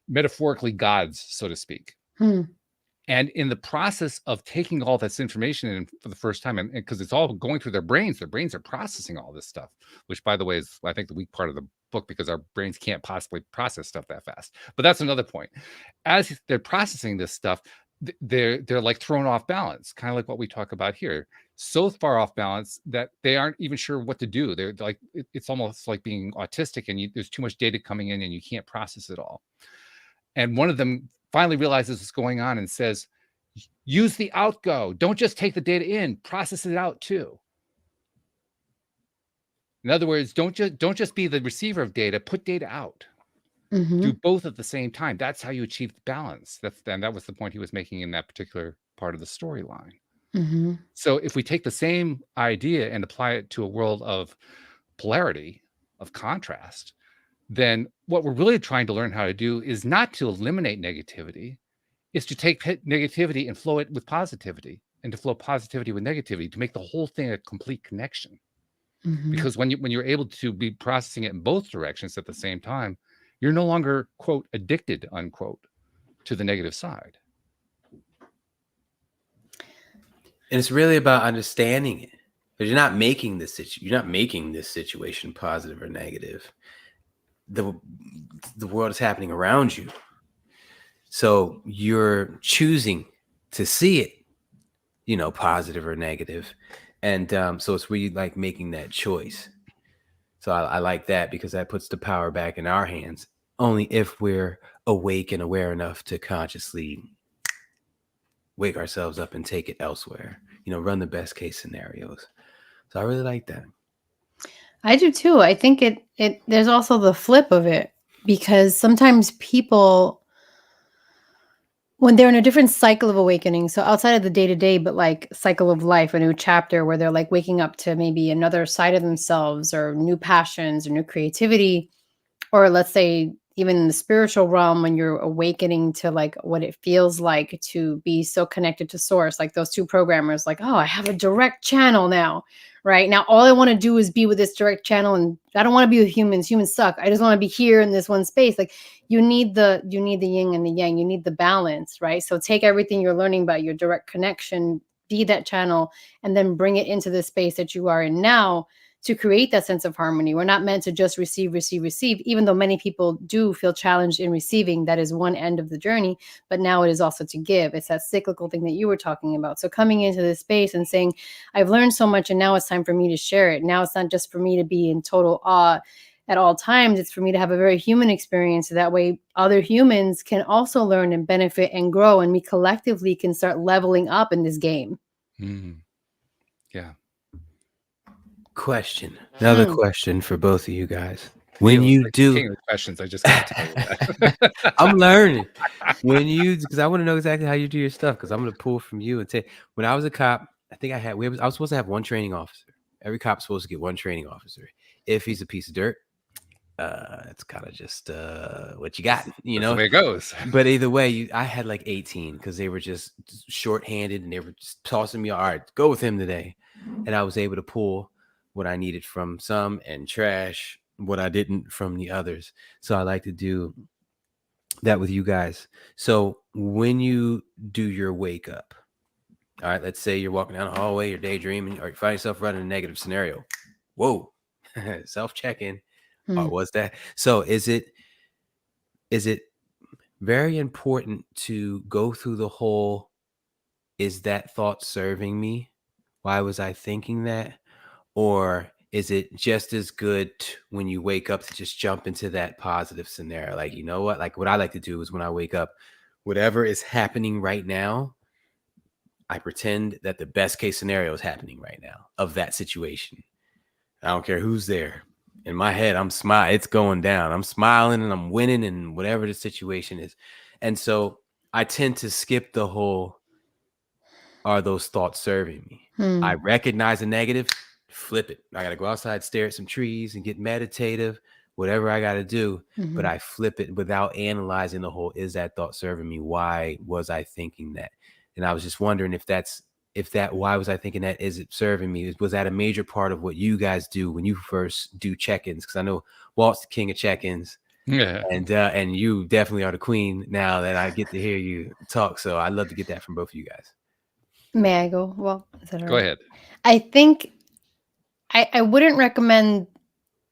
metaphorically gods, so to speak. And in the process of taking all this information in for the first time, and because it's all going through their brains are processing all this stuff, which, by the way, is, I think, the weak part of the book, because our brains can't possibly process stuff that fast. But that's another point. As they're processing this stuff, they're like thrown off balance, kind of like what we talk about here. So far off balance that they aren't even sure what to do. They're like, it's almost like being autistic, and there's too much data coming in and you can't process it all. And one of them finally realizes what's going on and says, use the outgo. Don't just take the data in, process it out too. In other words, don't just be the receiver of data, put data out. Do both at the same time. That's how you achieve balance. That was the point he was making in that particular part of the storyline. So if we take the same idea and apply it to a world of polarity, of contrast, then what we're really trying to learn how to do is not to eliminate negativity, is to take negativity and flow it with positivity, and to flow positivity with negativity, to make the whole thing a complete connection. Because when you're able to be processing it in both directions at the same time, you're no longer, quote, addicted, unquote, to the negative side.
And it's really about understanding it. But you're not making this situation positive or negative. The world is happening around you. So you're choosing to see it, positive or negative. And so it's really like making that choice. So I like that, because that puts the power back in our hands, only if we're awake and aware enough to consciously wake ourselves up and take it elsewhere, run the best case scenarios. So I really like that.
I do too. I think it there's also the flip of it, because sometimes people, when they're in a different cycle of awakening, so outside of the day-to-day, but like cycle of life, a new chapter where they're like waking up to maybe another side of themselves, or new passions, or new creativity, or let's say even in the spiritual realm, when you're awakening to like what it feels like to be so connected to source, like those two programmers, like, oh, I have a direct channel now, right? Now, all I want to do is be with this direct channel, and I don't want to be with humans. Humans suck. I just want to be here in this one space. Like, you need the yin and the yang. You need the balance, right? So take everything you're learning about your direct connection, be that channel, and then bring it into the space that you are in now, to create that sense of harmony. We're not meant to just receive, even though many people do feel challenged in receiving. That is one end of the journey, but now it is also to give. It's that cyclical thing that you were talking about. So coming into this space and saying, I've learned so much, and now it's time for me to share it. Now it's not just for me to be in total awe at all times. It's for me to have a very human experience. So that way other humans can also learn and benefit and grow, and we collectively can start leveling up in this game.
Yeah. Another question for both of you guys. When you do
king of questions, I just got to tell you that.
I'm learning. Because I want to know exactly how you do your stuff, because I'm going to pull from you and say, when I was a cop, I think I was supposed to have one training officer. Every cop's supposed to get one training officer. If he's a piece of dirt, it's kind of just what you got,
That's the way it goes.
But either way, I had like 18, because they were just shorthanded, and they were just tossing me, all right, go with him today. And I was able to pull what I needed from some and trash what I didn't from the others. So I like to do that with you guys. So when you do your wake up, all right, let's say you're walking down the hallway, you're daydreaming, or you find yourself running a negative scenario. Whoa, self-check-in. What was that? So is it very important to go through the whole, is that thought serving me? Why was I thinking that? Or is it just as good when you wake up to just jump into that positive scenario? Like, you know what? Like, what I like to do is, when I wake up, whatever is happening right now, I pretend that the best case scenario is happening right now of that situation. I don't care who's there. In my head, I'm smiling. It's going down. I'm smiling and I'm winning and whatever the situation is. And so I tend to skip the whole, are those thoughts serving me? I recognize a negative, flip it. I got to go outside, stare at some trees and get meditative, whatever I got to do. But I flip it without analyzing the whole, is that thought serving me? Why was I thinking that? And I was just wondering why was I thinking that? Is it serving me? Was that a major part of what you guys do when you first do check-ins? Because I know Walt's the king of check-ins.
Yeah.
And you definitely are the queen now that I get to hear you talk. So I'd love to get that from both of you guys.
May I go? Well, is that all
Go
right?
ahead.
I think I wouldn't recommend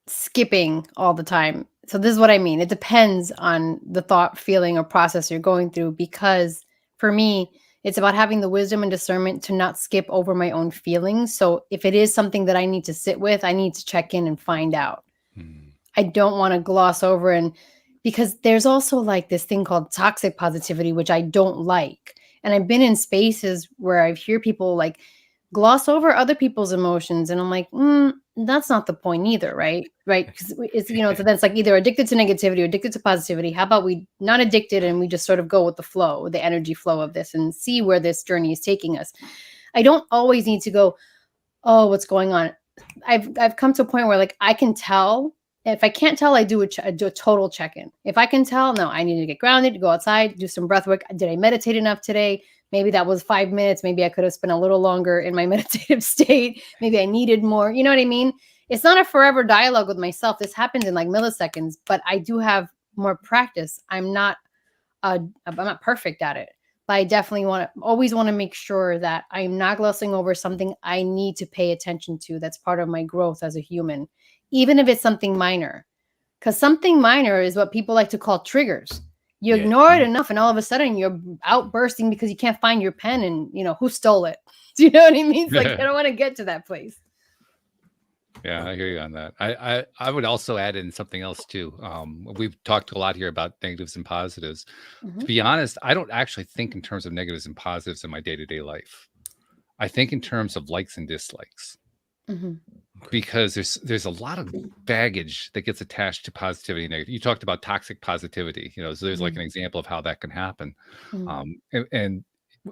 skipping all the time. So this is what I mean. It depends on the thought, feeling, or process you're going through, because for me, it's about having the wisdom and discernment to not skip over my own feelings. So if it is something that I need to sit with, I need to check in and find out. I don't want to gloss over, and because there's also like this thing called toxic positivity, which I don't like. And I've been in spaces where I hear people like gloss over other people's emotions, and I'm like, that's not the point either, right? Right? Because it's, so then it's like either addicted to negativity or addicted to positivity. How about we not addicted and we just sort of go with the flow, the energy flow of this, and see where this journey is taking us. I don't always need to go, oh, what's going on? I've come to a point where like I can tell. If I can't tell, I do a total check-in. If I can tell, no, I need to get grounded, go outside, do some breath work. Did I meditate enough today? Maybe that was 5 minutes. Maybe I could have spent a little longer in my meditative state. Maybe I needed more. You know what I mean? It's not a forever dialogue with myself. This happens in like milliseconds, but I do have more practice. I'm not perfect at it, but I definitely always want to make sure that I'm not glossing over something I need to pay attention to. That's part of my growth as a human, even if it's something minor, because something minor is what people like to call triggers. You ignore it enough and all of a sudden you're outbursting because you can't find your pen and who stole it. Do you know what I mean? It's like, I don't want to get to that place.
Yeah, I hear you on that. I would also add in something else too. We've talked a lot here about negatives and positives. To be honest, I don't actually think in terms of negatives and positives in my day-to-day life. I think in terms of likes and dislikes. Because there's a lot of baggage that gets attached to positivity and negative. You talked about toxic positivity, so there's like an example of how that can happen. And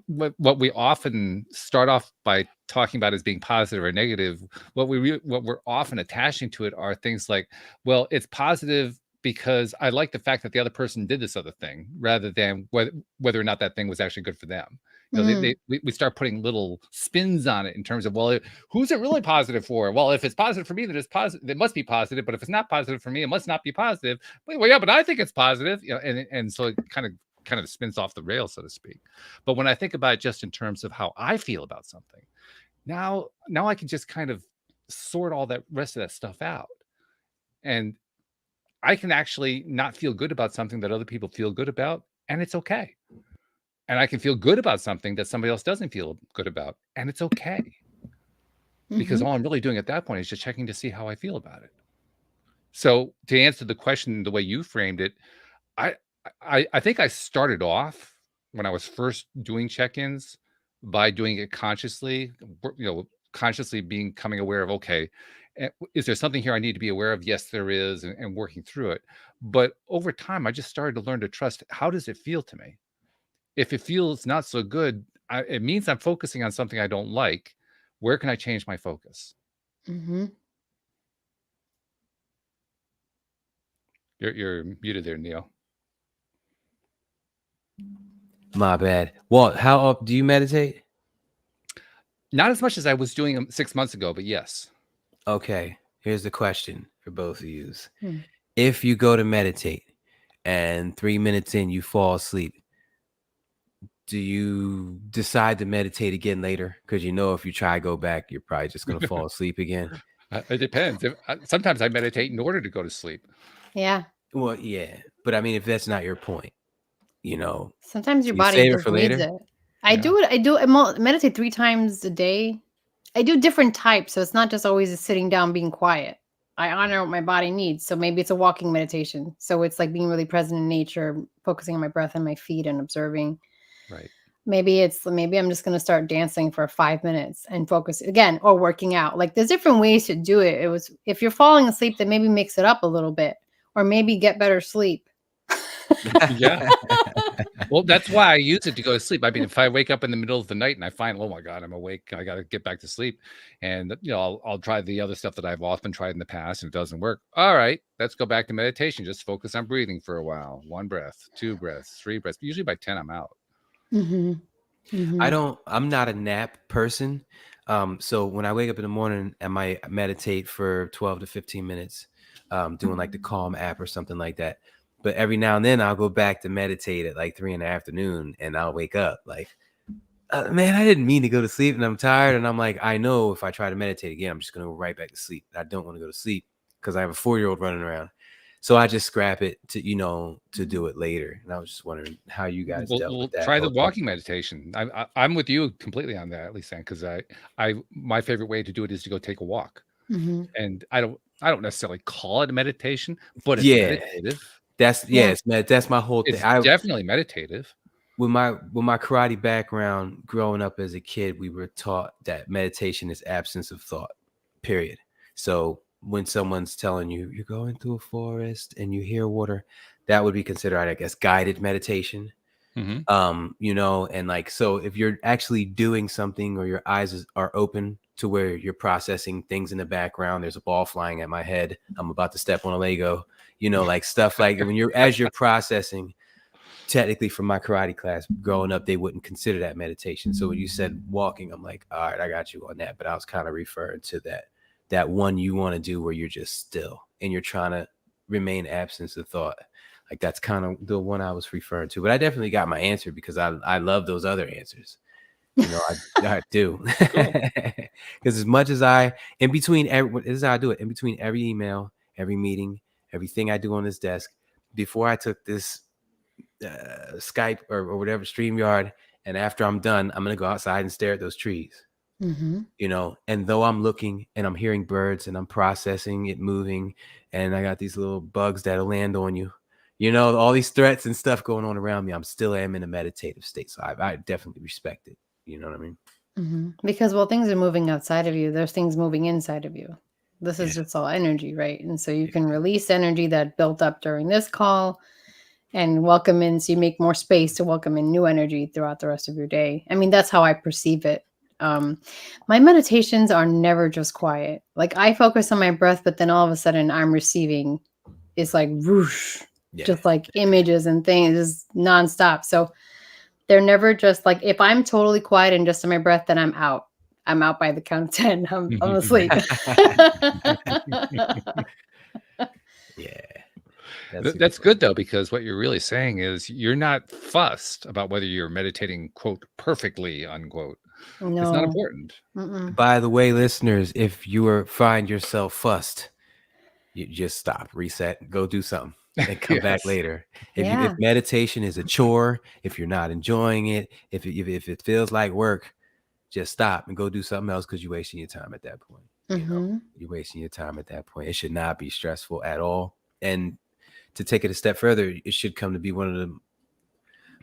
what we often start off by talking about as being positive or negative, what we're often attaching to it are things like, well, it's positive because I like the fact that the other person did this other thing, rather than whether or not that thing was actually good for them. We start putting little spins on it in terms of, well, who's it really positive for? Well, if it's positive for me, then it's positive. It must be positive. But if it's not positive for me, it must not be positive. Well, yeah, but I think it's positive. And so it kind of spins off the rail, so to speak. But when I think about it just in terms of how I feel about something, now I can just kind of sort all that rest of that stuff out. And I can actually not feel good about something that other people feel good about, and it's okay. And I can feel good about something that somebody else doesn't feel good about, and it's okay. Because all I'm really doing at that point is just checking to see how I feel about it. So to answer the question the way you framed it, I think I started off when I was first doing check-ins by doing it consciously, consciously becoming aware of, okay, is there something here I need to be aware of? Yes, there is, and working through it. But over time, I just started to learn to trust, how does it feel to me? If it feels not so good, it means I'm focusing on something I don't like. Where can I change my focus? You're muted there, Neil.
My bad. Walt, how do you meditate?
Not as much as I was doing 6 months ago, but yes.
Okay, here's the question for both of you. If you go to meditate and 3 minutes in you fall asleep, do you decide to meditate again later? Because if you try to go back, you're probably just going to fall asleep again.
It depends. Sometimes I meditate in order to go to sleep.
Yeah.
Well, yeah. But I mean, if that's not your point,
sometimes your
you
body
save it
just
for
needs
later?
it. I meditate 3 times a day. I do different types, so it's not just always sitting down being quiet. I honor what my body needs. So maybe it's a walking meditation. So it's like being really present in nature, focusing on my breath and my feet and observing.
Right.
Maybe I'm just going to start dancing for 5 minutes and focus again, or working out. Like there's different ways to do it. It was, if you're falling asleep, then maybe mix it up a little bit, or maybe get better sleep.
Yeah. Well, that's why I use it to go to sleep. I mean, if I wake up in the middle of the night and I find, oh my God, I'm awake, I got to get back to sleep. And, I'll try the other stuff that I've often tried in the past and it doesn't work. All right, let's go back to meditation. Just focus on breathing for a while. 1 breath, 2 breaths, 3 breaths. Usually by 10, I'm out.
Mm-hmm. Mm-hmm.
I'm not a nap person. So when I wake up in the morning, I might meditate for 12 to 15 minutes, doing like the Calm app or something like that. But every now and then I'll go back to meditate at like 3 in the afternoon and I'll wake up like, man, I didn't mean to go to sleep and I'm tired. And I'm like, I know if I try to meditate again, I'm just going to go right back to sleep. I don't want to go to sleep because I have a 4-year-old running around. So I just scrap it to, to do it later. And I was just wondering how you guys dealt with that.
Try the walking meditation. I'm with you completely on that, Lisanne, because my favorite way to do it is to go take a walk.
Mm-hmm.
And I don't necessarily call it a meditation, but it's meditative.
That's my whole thing.
It's definitely meditative.
With my karate background, growing up as a kid, we were taught that meditation is absence of thought, period. So when someone's telling you you're going through a forest and you hear water, that would be considered, I guess, guided meditation. Mm-hmm. And like, so if you're actually doing something or your eyes are open to where you're processing things in the background, there's a ball flying at my head, I'm about to step on a Lego, like stuff like when as you're processing. Technically, from my karate class growing up, they wouldn't consider that meditation. So when you said walking, I'm like, all right, I got you on that. But I was kind of referring to that one you want to do where you're just still and you're trying to remain absence of thought. Like that's kind of the one I was referring to. But I definitely got my answer because I love those other answers. I do. Because as much as in between every email, every meeting, everything I do on this desk, before I took this Skype or whatever, StreamYard, and after I'm done, I'm gonna go outside and stare at those trees. Mm-hmm. And though I'm looking and I'm hearing birds and I'm processing it moving, and I got these little bugs that'll land on you, all these threats and stuff going on around me, I'm still in a meditative state. So I definitely respect it. You know what I mean?
Mm-hmm. Because things are moving outside of you, there's things moving inside of you. This is just all energy, right? And so you can release energy that built up during this call and welcome in, so you make more space to welcome in new energy throughout the rest of your day. I mean, that's how I perceive it. My meditations are never just quiet. Like I focus on my breath, but then all of a sudden I'm receiving, it's like whoosh, just like images and things nonstop. So they're never just like, if I'm totally quiet and just in my breath, then I'm out. I'm out by the count of 10. I'm asleep.
Yeah.
That's good though, because what you're really saying is you're not fussed about whether you're meditating, quote, perfectly, unquote. No. It's not important.
Mm-mm. By the way, listeners, if you find yourself fussed, you just stop, reset, go do something, and come back later. If meditation is a chore, if you're not enjoying it, if it feels like work, just stop and go do something else because you're wasting your time at that point.
Mm-hmm.
You're wasting your time at that point. It should not be stressful at all. And to take it a step further, it should come to be one of the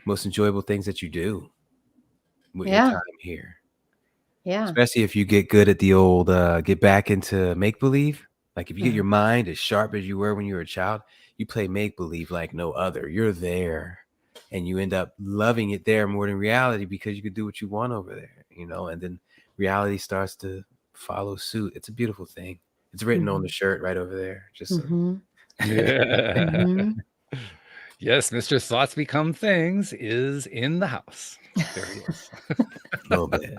most enjoyable things that you do with your time here.
Yeah.
Especially if you get good at the old, get back into make-believe. Like if you get your mind as sharp as you were when you were a child, you play make-believe like no other. You're there and you end up loving it there more than reality because you could do what you want over there, and then reality starts to follow suit. It's a beautiful thing. It's written on the shirt right over there. Just
Yes, Mr. Thoughts Become Things is in the house. There he is.
A little bit.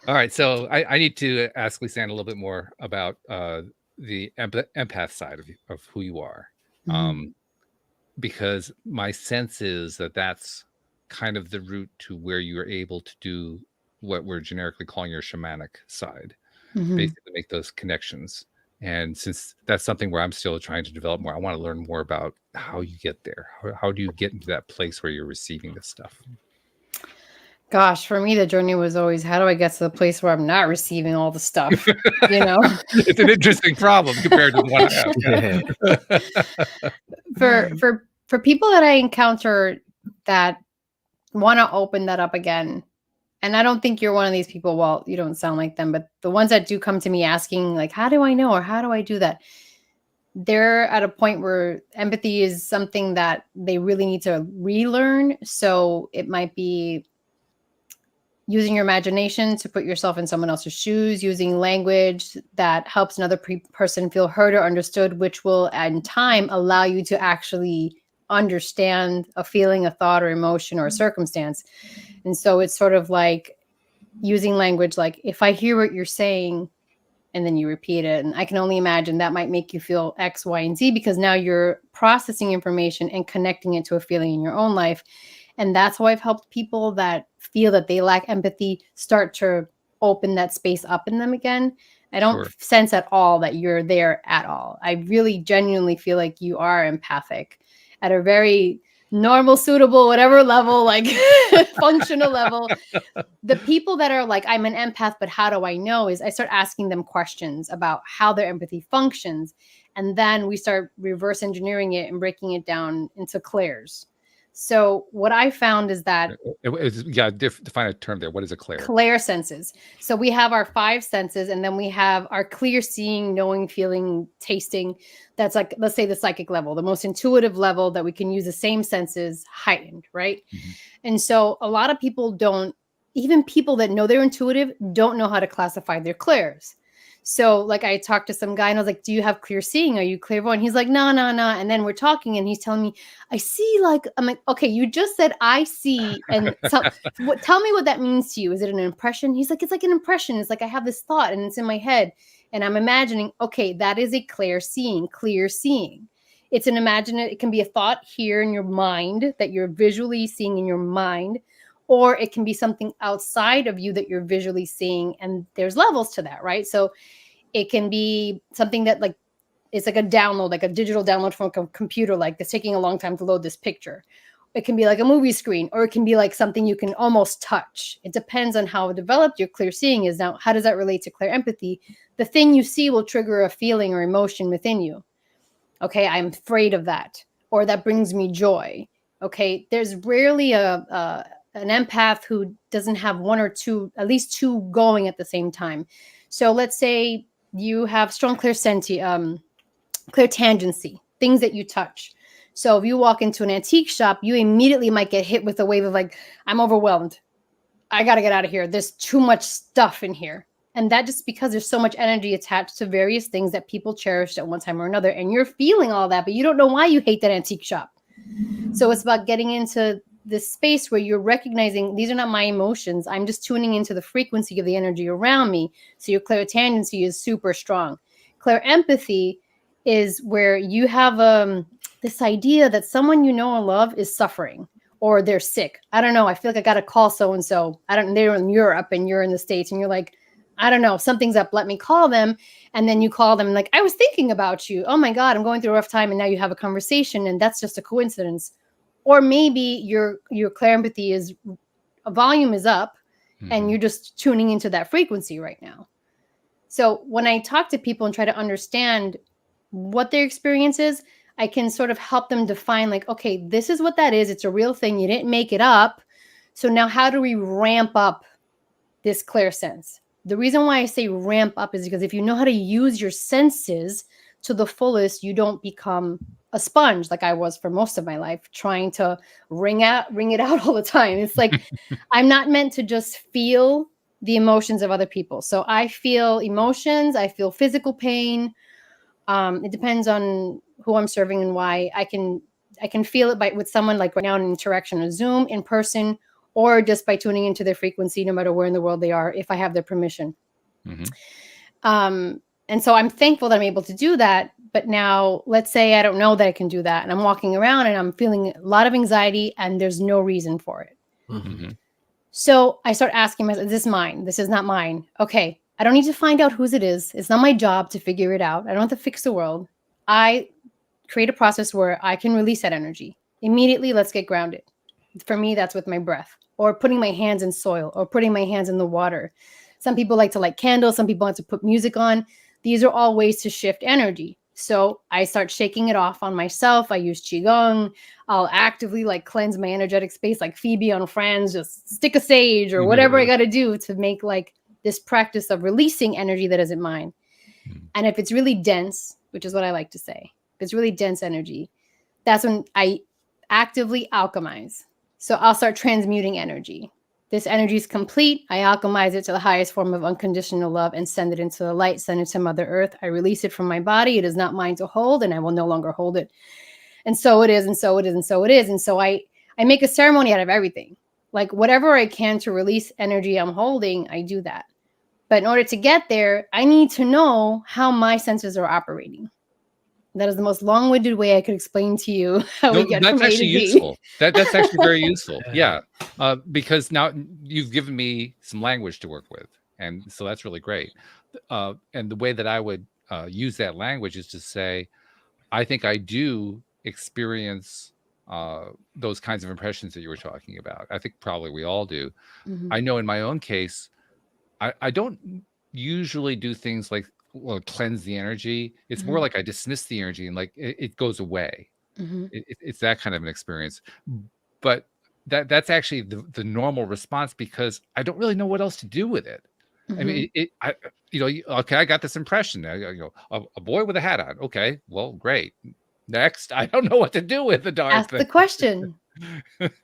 All right, so I need to ask Lisanne a little bit more about the empath side of who you are, because my sense is that that's kind of the route to where you are able to do what we're generically calling your shamanic side, basically make those connections. And since that's something where I'm still trying to develop more, I want to learn more about how you get there. How do you get into that place where you're receiving this stuff?
Gosh, for me, the journey was always, how do I get to the place where I'm not receiving all the stuff?
It's an interesting problem compared to the one I have.
For people that I encounter that want to open that up again. And I don't think you're one of these people. Well, you don't sound like them, but the ones that do come to me asking, like, how do I know, or how do I do that? They're at a point where empathy is something that they really need to relearn. So it might be using your imagination to put yourself in someone else's shoes, using language that helps another person feel heard or understood, which will in time allow you to actually understand a feeling, a thought, or emotion, or a circumstance. And so it's sort of like using language like, if I hear what you're saying, and then you repeat it, and I can only imagine that might make you feel X, Y, and Z, because now you're processing information and connecting it to a feeling in your own life. And that's how I've helped people that feel that they lack empathy start to open that space up in them again. I don't sense at all that you're there at all. I really genuinely feel like you are empathic at a very normal, suitable, whatever level, like functional level. The people that are like, I'm an empath, but how do I know, is I start asking them questions about how their empathy functions. And then we start reverse engineering it and breaking it down into clairs. So what I found is that
define a term there. What is a clair?
Clair senses. So we have our 5 senses, and then we have our clear seeing, knowing, feeling, tasting. That's like, let's say the psychic level, the most intuitive level that we can use the same senses heightened, right? Mm-hmm. And so a lot of people don't, even people that know they're intuitive, don't know how to classify their clairs. So like I talked to some guy and I was like, do you have clear seeing? Are you clairvoyant? He's like, no. And then we're talking and he's telling me, I see, like, I'm like, okay, you just said I see. And tell me what that means to you. Is it an impression? He's like, it's like an impression. It's like I have this thought and it's in my head and I'm imagining, okay, that is a clear seeing. It's an imaginative, it can be a thought here in your mind that you're visually seeing in your mind, or it can be something outside of you that you're visually seeing. And there's levels to that, right? So it can be something that like, it's like a download, like a digital download from a computer, like it's taking a long time to load this picture. It can be like a movie screen, or it can be like something you can almost touch. It depends on how developed your clear seeing is. Now, how does that relate to clear empathy? The thing you see will trigger a feeling or emotion within you. Okay, I'm afraid of that, or that brings me joy. Okay, there's rarely an empath who doesn't have one or two, at least 2 going at the same time. So let's say you have strong clairtangency, things that you touch. So if you walk into an antique shop, you immediately might get hit with a wave of like, I'm overwhelmed. I got to get out of here. There's too much stuff in here. And that just because there's so much energy attached to various things that people cherished at one time or another. And you're feeling all that, but you don't know why you hate that antique shop. So it's about getting into this space where you're recognizing these are not my emotions. I'm just tuning into the frequency of the energy around me. So your clairtangency is super strong. Clair empathy is where you have this idea that someone you know and love is suffering or they're sick. I don't know. I feel like I got to call so-and-so. They're in Europe and you're in the States and you're like, I don't know, something's up. Let me call them. And then you call them like, I was thinking about you. Oh my God, I'm going through a rough time. And now you have a conversation and that's just a coincidence. Or maybe your clair empathy is a volume is up and you're just tuning into that frequency right now. So when I talk to people and try to understand what their experience is, I can sort of help them define like, okay, this is what that is. It's a real thing. You didn't make it up. So now how do we ramp up this clair sense? The reason why I say ramp up is because if you know how to use your senses to the fullest, you don't become a sponge like I was for most of my life, trying to wring it out all the time. It's like I'm not meant to just feel the emotions of other people. So I feel emotions, I feel physical pain. It depends on who I'm serving and why. I can feel it with someone like right now in an interaction on Zoom, in person, or just by tuning into their frequency, no matter where in the world they are, if I have their permission. And so I'm thankful that I'm able to do that. But now let's say I don't know that I can do that. And I'm walking around and I'm feeling a lot of anxiety and there's no reason for it. So I start asking myself, is this mine? This is not mine. Okay. I don't need to find out whose it is. It's not my job to figure it out. I don't have to fix the world. I create a process where I can release that energy. Immediately, let's get grounded. For me, that's with my breath or putting my hands in soil or putting my hands in the water. Some people like to light candles. Some people like to put music on. These are all ways to shift energy. So I start shaking it off on myself. I use Qigong. I'll actively like cleanse my energetic space, like Phoebe on Friends, just stick a sage or whatever I got to do to make like this practice of releasing energy that isn't mine. And if it's really dense, which is what I like to say, if it's really dense energy, that's when I actively alchemize. So I'll start transmuting energy. This energy is complete. I alchemize it to the highest form of unconditional love and send it into the light, send it to Mother Earth. I release it from my body. It is not mine to hold, and I will no longer hold it. And so it is, and so it is, and so it is. And so I make a ceremony out of everything. Like whatever I can to release energy I'm holding, I do that. But in order to get there, I need to know how my senses are operating. That is the most long-winded way I could explain to you how we get from A to B.
Useful. That's actually very useful. Yeah, because now you've given me some language to work with, and so that's really great. And the way that I would use that language is to say, I think I do experience those kinds of impressions that you were talking about. I think probably we all do. I know in my own case, I don't usually do things like cleanse the energy. It's more like I dismiss the energy and like it goes away. It's that kind of an experience. But that's actually the normal response because I don't really know what else to do with it. I mean, okay, I got this impression. I go, a boy with a hat on. Okay, well, great. Next, I don't know what to do with the darn
Ask
thing.
the question.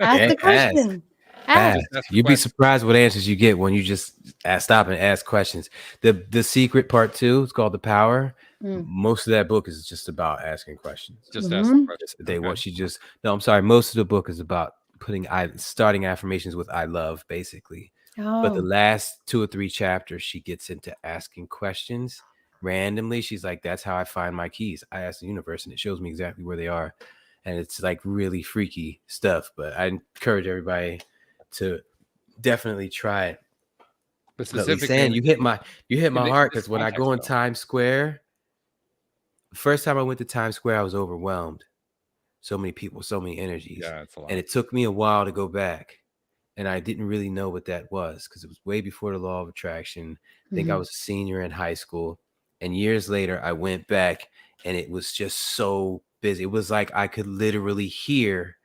Ask the question.
Ask. You'd be surprised what answers you get when you just stop and ask questions. The secret part 2, it's called The Power. Most of that book is just about asking questions.
Just asking questions.
They want you just no. I'm sorry. Most of the book is about starting affirmations with "I love," basically. But the last 2 or 3 chapters, she gets into asking questions randomly. She's like, "That's how I find my keys. I ask the universe, and it shows me exactly where they are." And it's like really freaky stuff. But I encourage everybody to definitely try it.
But specifically,
Lisann, you hit my heart because when I go in Times Square, the first time I went to Times Square, I was overwhelmed. So many people, so many energies.
Yeah, it's a lot.
And it took me a while to go back. And I didn't really know what that was because it was way before the law of attraction. I think I was a senior in high school. And years later, I went back and it was just so busy. It was like I could literally hear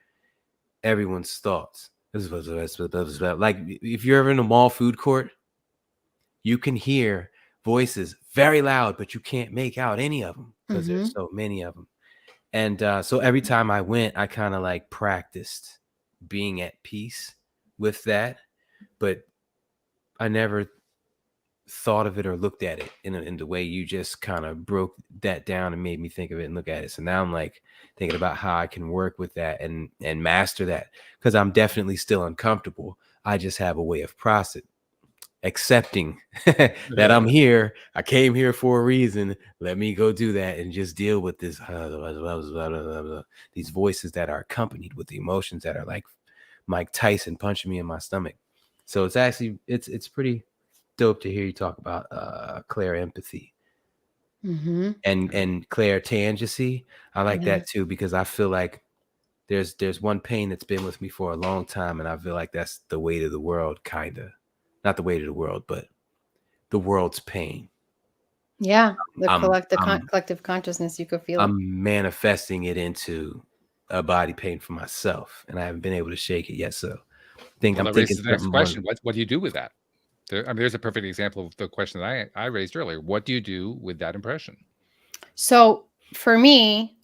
everyone's thoughts. Like if you're ever in a mall food court, you can hear voices very loud, but you can't make out any of them because there's so many of them. And so every time I went, I kind of like practiced being at peace with that, but I never thought of it or looked at it in the way you just kind of broke that down and made me think of it and look at it. So now I'm like thinking about how I can work with that and master that because I'm definitely still uncomfortable. I just have a way of accepting that I'm here. I came here for a reason. Let me go do that and just deal with this these voices that are accompanied with the emotions that are like Mike Tyson punching me in my stomach. So it's actually it's pretty dope to hear you talk about Claire empathy and Claire tangency. I like that too because I feel like there's one pain that's been with me for a long time, and I feel like that's the weight of the world, kind of. Not the weight of the world, but the world's pain.
Yeah, collective consciousness, you could feel it.
I'm manifesting it into a body pain for myself, and I haven't been able to shake it yet. So I'm thinking
the next question. What do you do with that? There's a perfect example of the question that I raised earlier. What do you do with that impression?
So for me,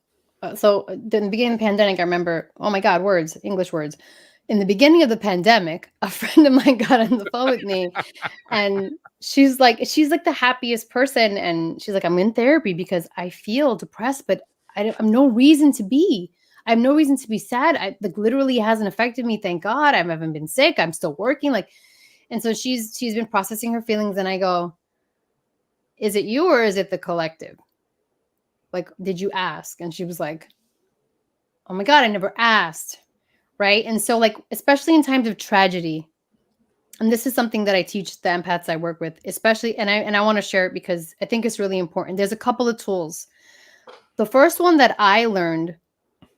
in the beginning of the pandemic, I remember, oh my God, English words. In the beginning of the pandemic, a friend of mine got on the phone with me and she's like the happiest person. And she's like, I'm in therapy because I feel depressed, but I have no reason to be. I have no reason to be sad. Literally hasn't affected me. Thank God. I haven't been sick. I'm still working. And so she's been processing her feelings. And I go, is it you or is it the collective? Like, did you ask? And she was like, oh my God, I never asked. Right. And so especially in times of tragedy, and this is something that I teach the empaths I work with, especially, and I want to share it because I think it's really important. There's a couple of tools. The first one that I learned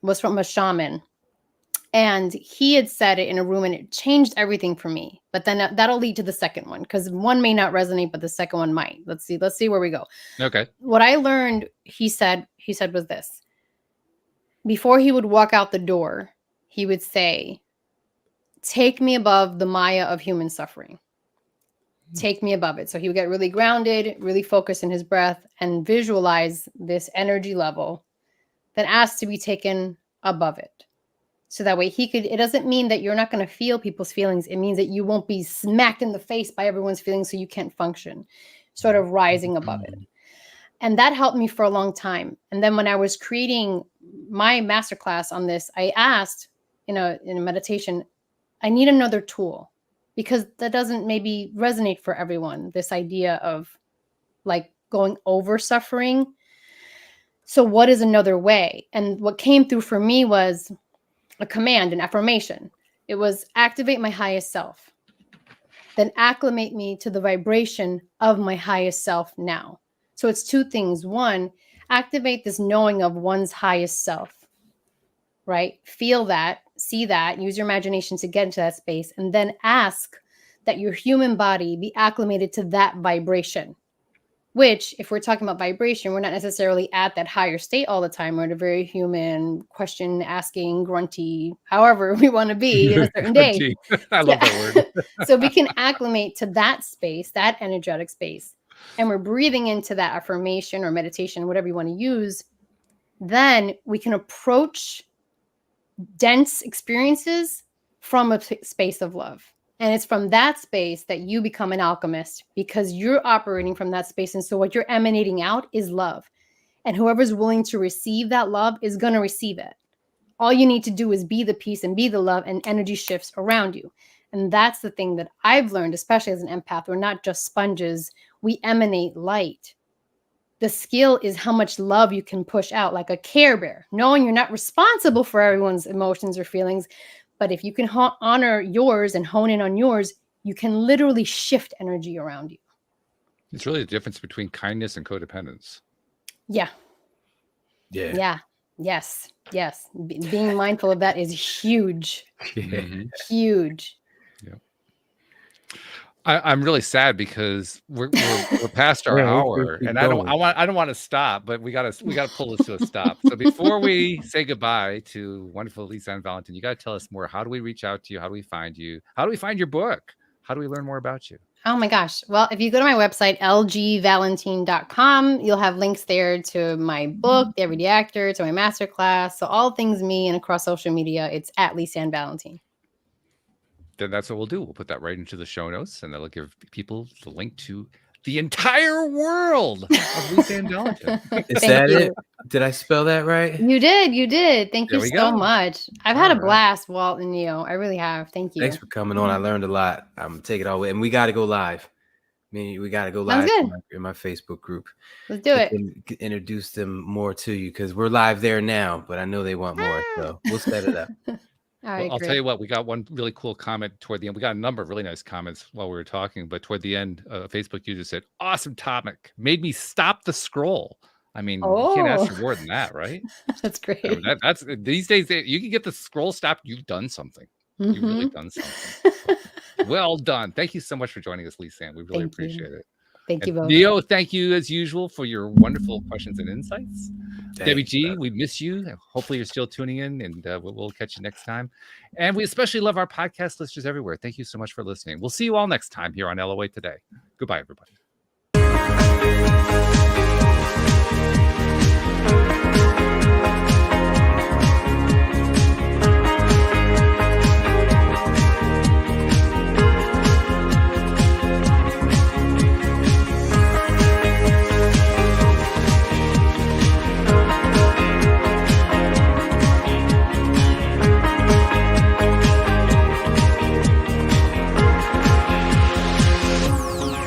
was from a shaman, and he had said it in a room and it changed everything for me. But then that'll lead to the second one because one may not resonate, but the second one might. Let's see where we go.
Okay.
What I learned, he said, he said was this. Before he would walk out the door, he would say, take me above the Maya of human suffering. Take me above it. So he would get really grounded, really focus in his breath, and visualize this energy level that asks to be taken above it. So that way it doesn't mean that you're not going to feel people's feelings. It means that you won't be smacked in the face by everyone's feelings so you can't function, sort of rising above it. And that helped me for a long time. And then when I was creating my masterclass on this, I asked in a meditation, I need another tool, because that doesn't maybe resonate for everyone, this idea of like going over suffering. So what is another way? And what came through for me was a command, an affirmation. It was activate my highest self. Then acclimate me to the vibration of my highest self now. So it's two things. One, activate this knowing of one's highest self, right? Feel that, see that, use your imagination to get into that space, and then ask that your human body be acclimated to that vibration, which, if we're talking about vibration, we're not necessarily at that higher state all the time. We're at a very human, question asking, grunty, however we want to be in a certain day.
I love that word.
So we can acclimate to that space, that energetic space, and we're breathing into that affirmation or meditation, whatever you want to use. Then we can approach dense experiences from a space of love. And it's from that space that you become an alchemist, because you're operating from that space. And so what you're emanating out is love. And whoever's willing to receive that love is going to receive it. All you need to do is be the peace and be the love, and energy shifts around you. And that's the thing that I've learned, especially as an empath. We're not just sponges. We emanate light. The skill is how much love you can push out, like a Care Bear, knowing you're not responsible for everyone's emotions or feelings. But if you can honor yours and hone in on yours, you can literally shift energy around you.
It's really the difference between kindness and codependence.
Yeah.
Yeah.
Yeah. Yes. Yes. Being mindful of that is huge.
Yeah.
Huge.
Yeah. I'm really sad because we're past our hour, and I don't want to stop, but we gotta pull this to a stop. So before we say goodbye to wonderful Lisanne Valentin, you gotta tell us more. How do we reach out to you? How do we find you? How do we find your book? How do we learn more about you?
Oh my gosh. Well, if you go to my website, lgvalentin.com, you'll have links there to my book, The Everyday Actor, to my masterclass. So all things me, and across social media, it's at Lisanne Valentin.
Then that's what we'll do. We'll put that right into the show notes, and that'll give people the link to the entire world of Lisanne Valentin.
Is that it? Did I spell that right?
You did. You did. Thank you so
go.
much. I've had a blast, Walt and Neo. I really have. Thank you.
Thanks for coming on. I learned a lot. I'm going to take it all away. And we got to go live. We got to go live in my Facebook group.
Let's do it.
Introduce them more to you, because we're live there now, but I know they want more. So we'll set it up.
Right,
I'll tell you what, we got one really cool comment toward the end. We got a number of really nice comments while we were talking, but toward the end, a Facebook user said, awesome topic, made me stop the scroll. I mean, you can't ask for more than that, right?
That's great.
I mean, that's these days, you can get the scroll stopped. You've done something. You've really done something. Well done. Thank you so much for joining us, Lisanne. We really appreciate it.
Thank you both.
Neo, thank you as usual for your wonderful questions and insights. Debbie G, we miss you. Hopefully you're still tuning in, and we'll catch you next time. And we especially love our podcast listeners everywhere. Thank you so much for listening. We'll see you all next time here on LOA Today. Goodbye, everybody.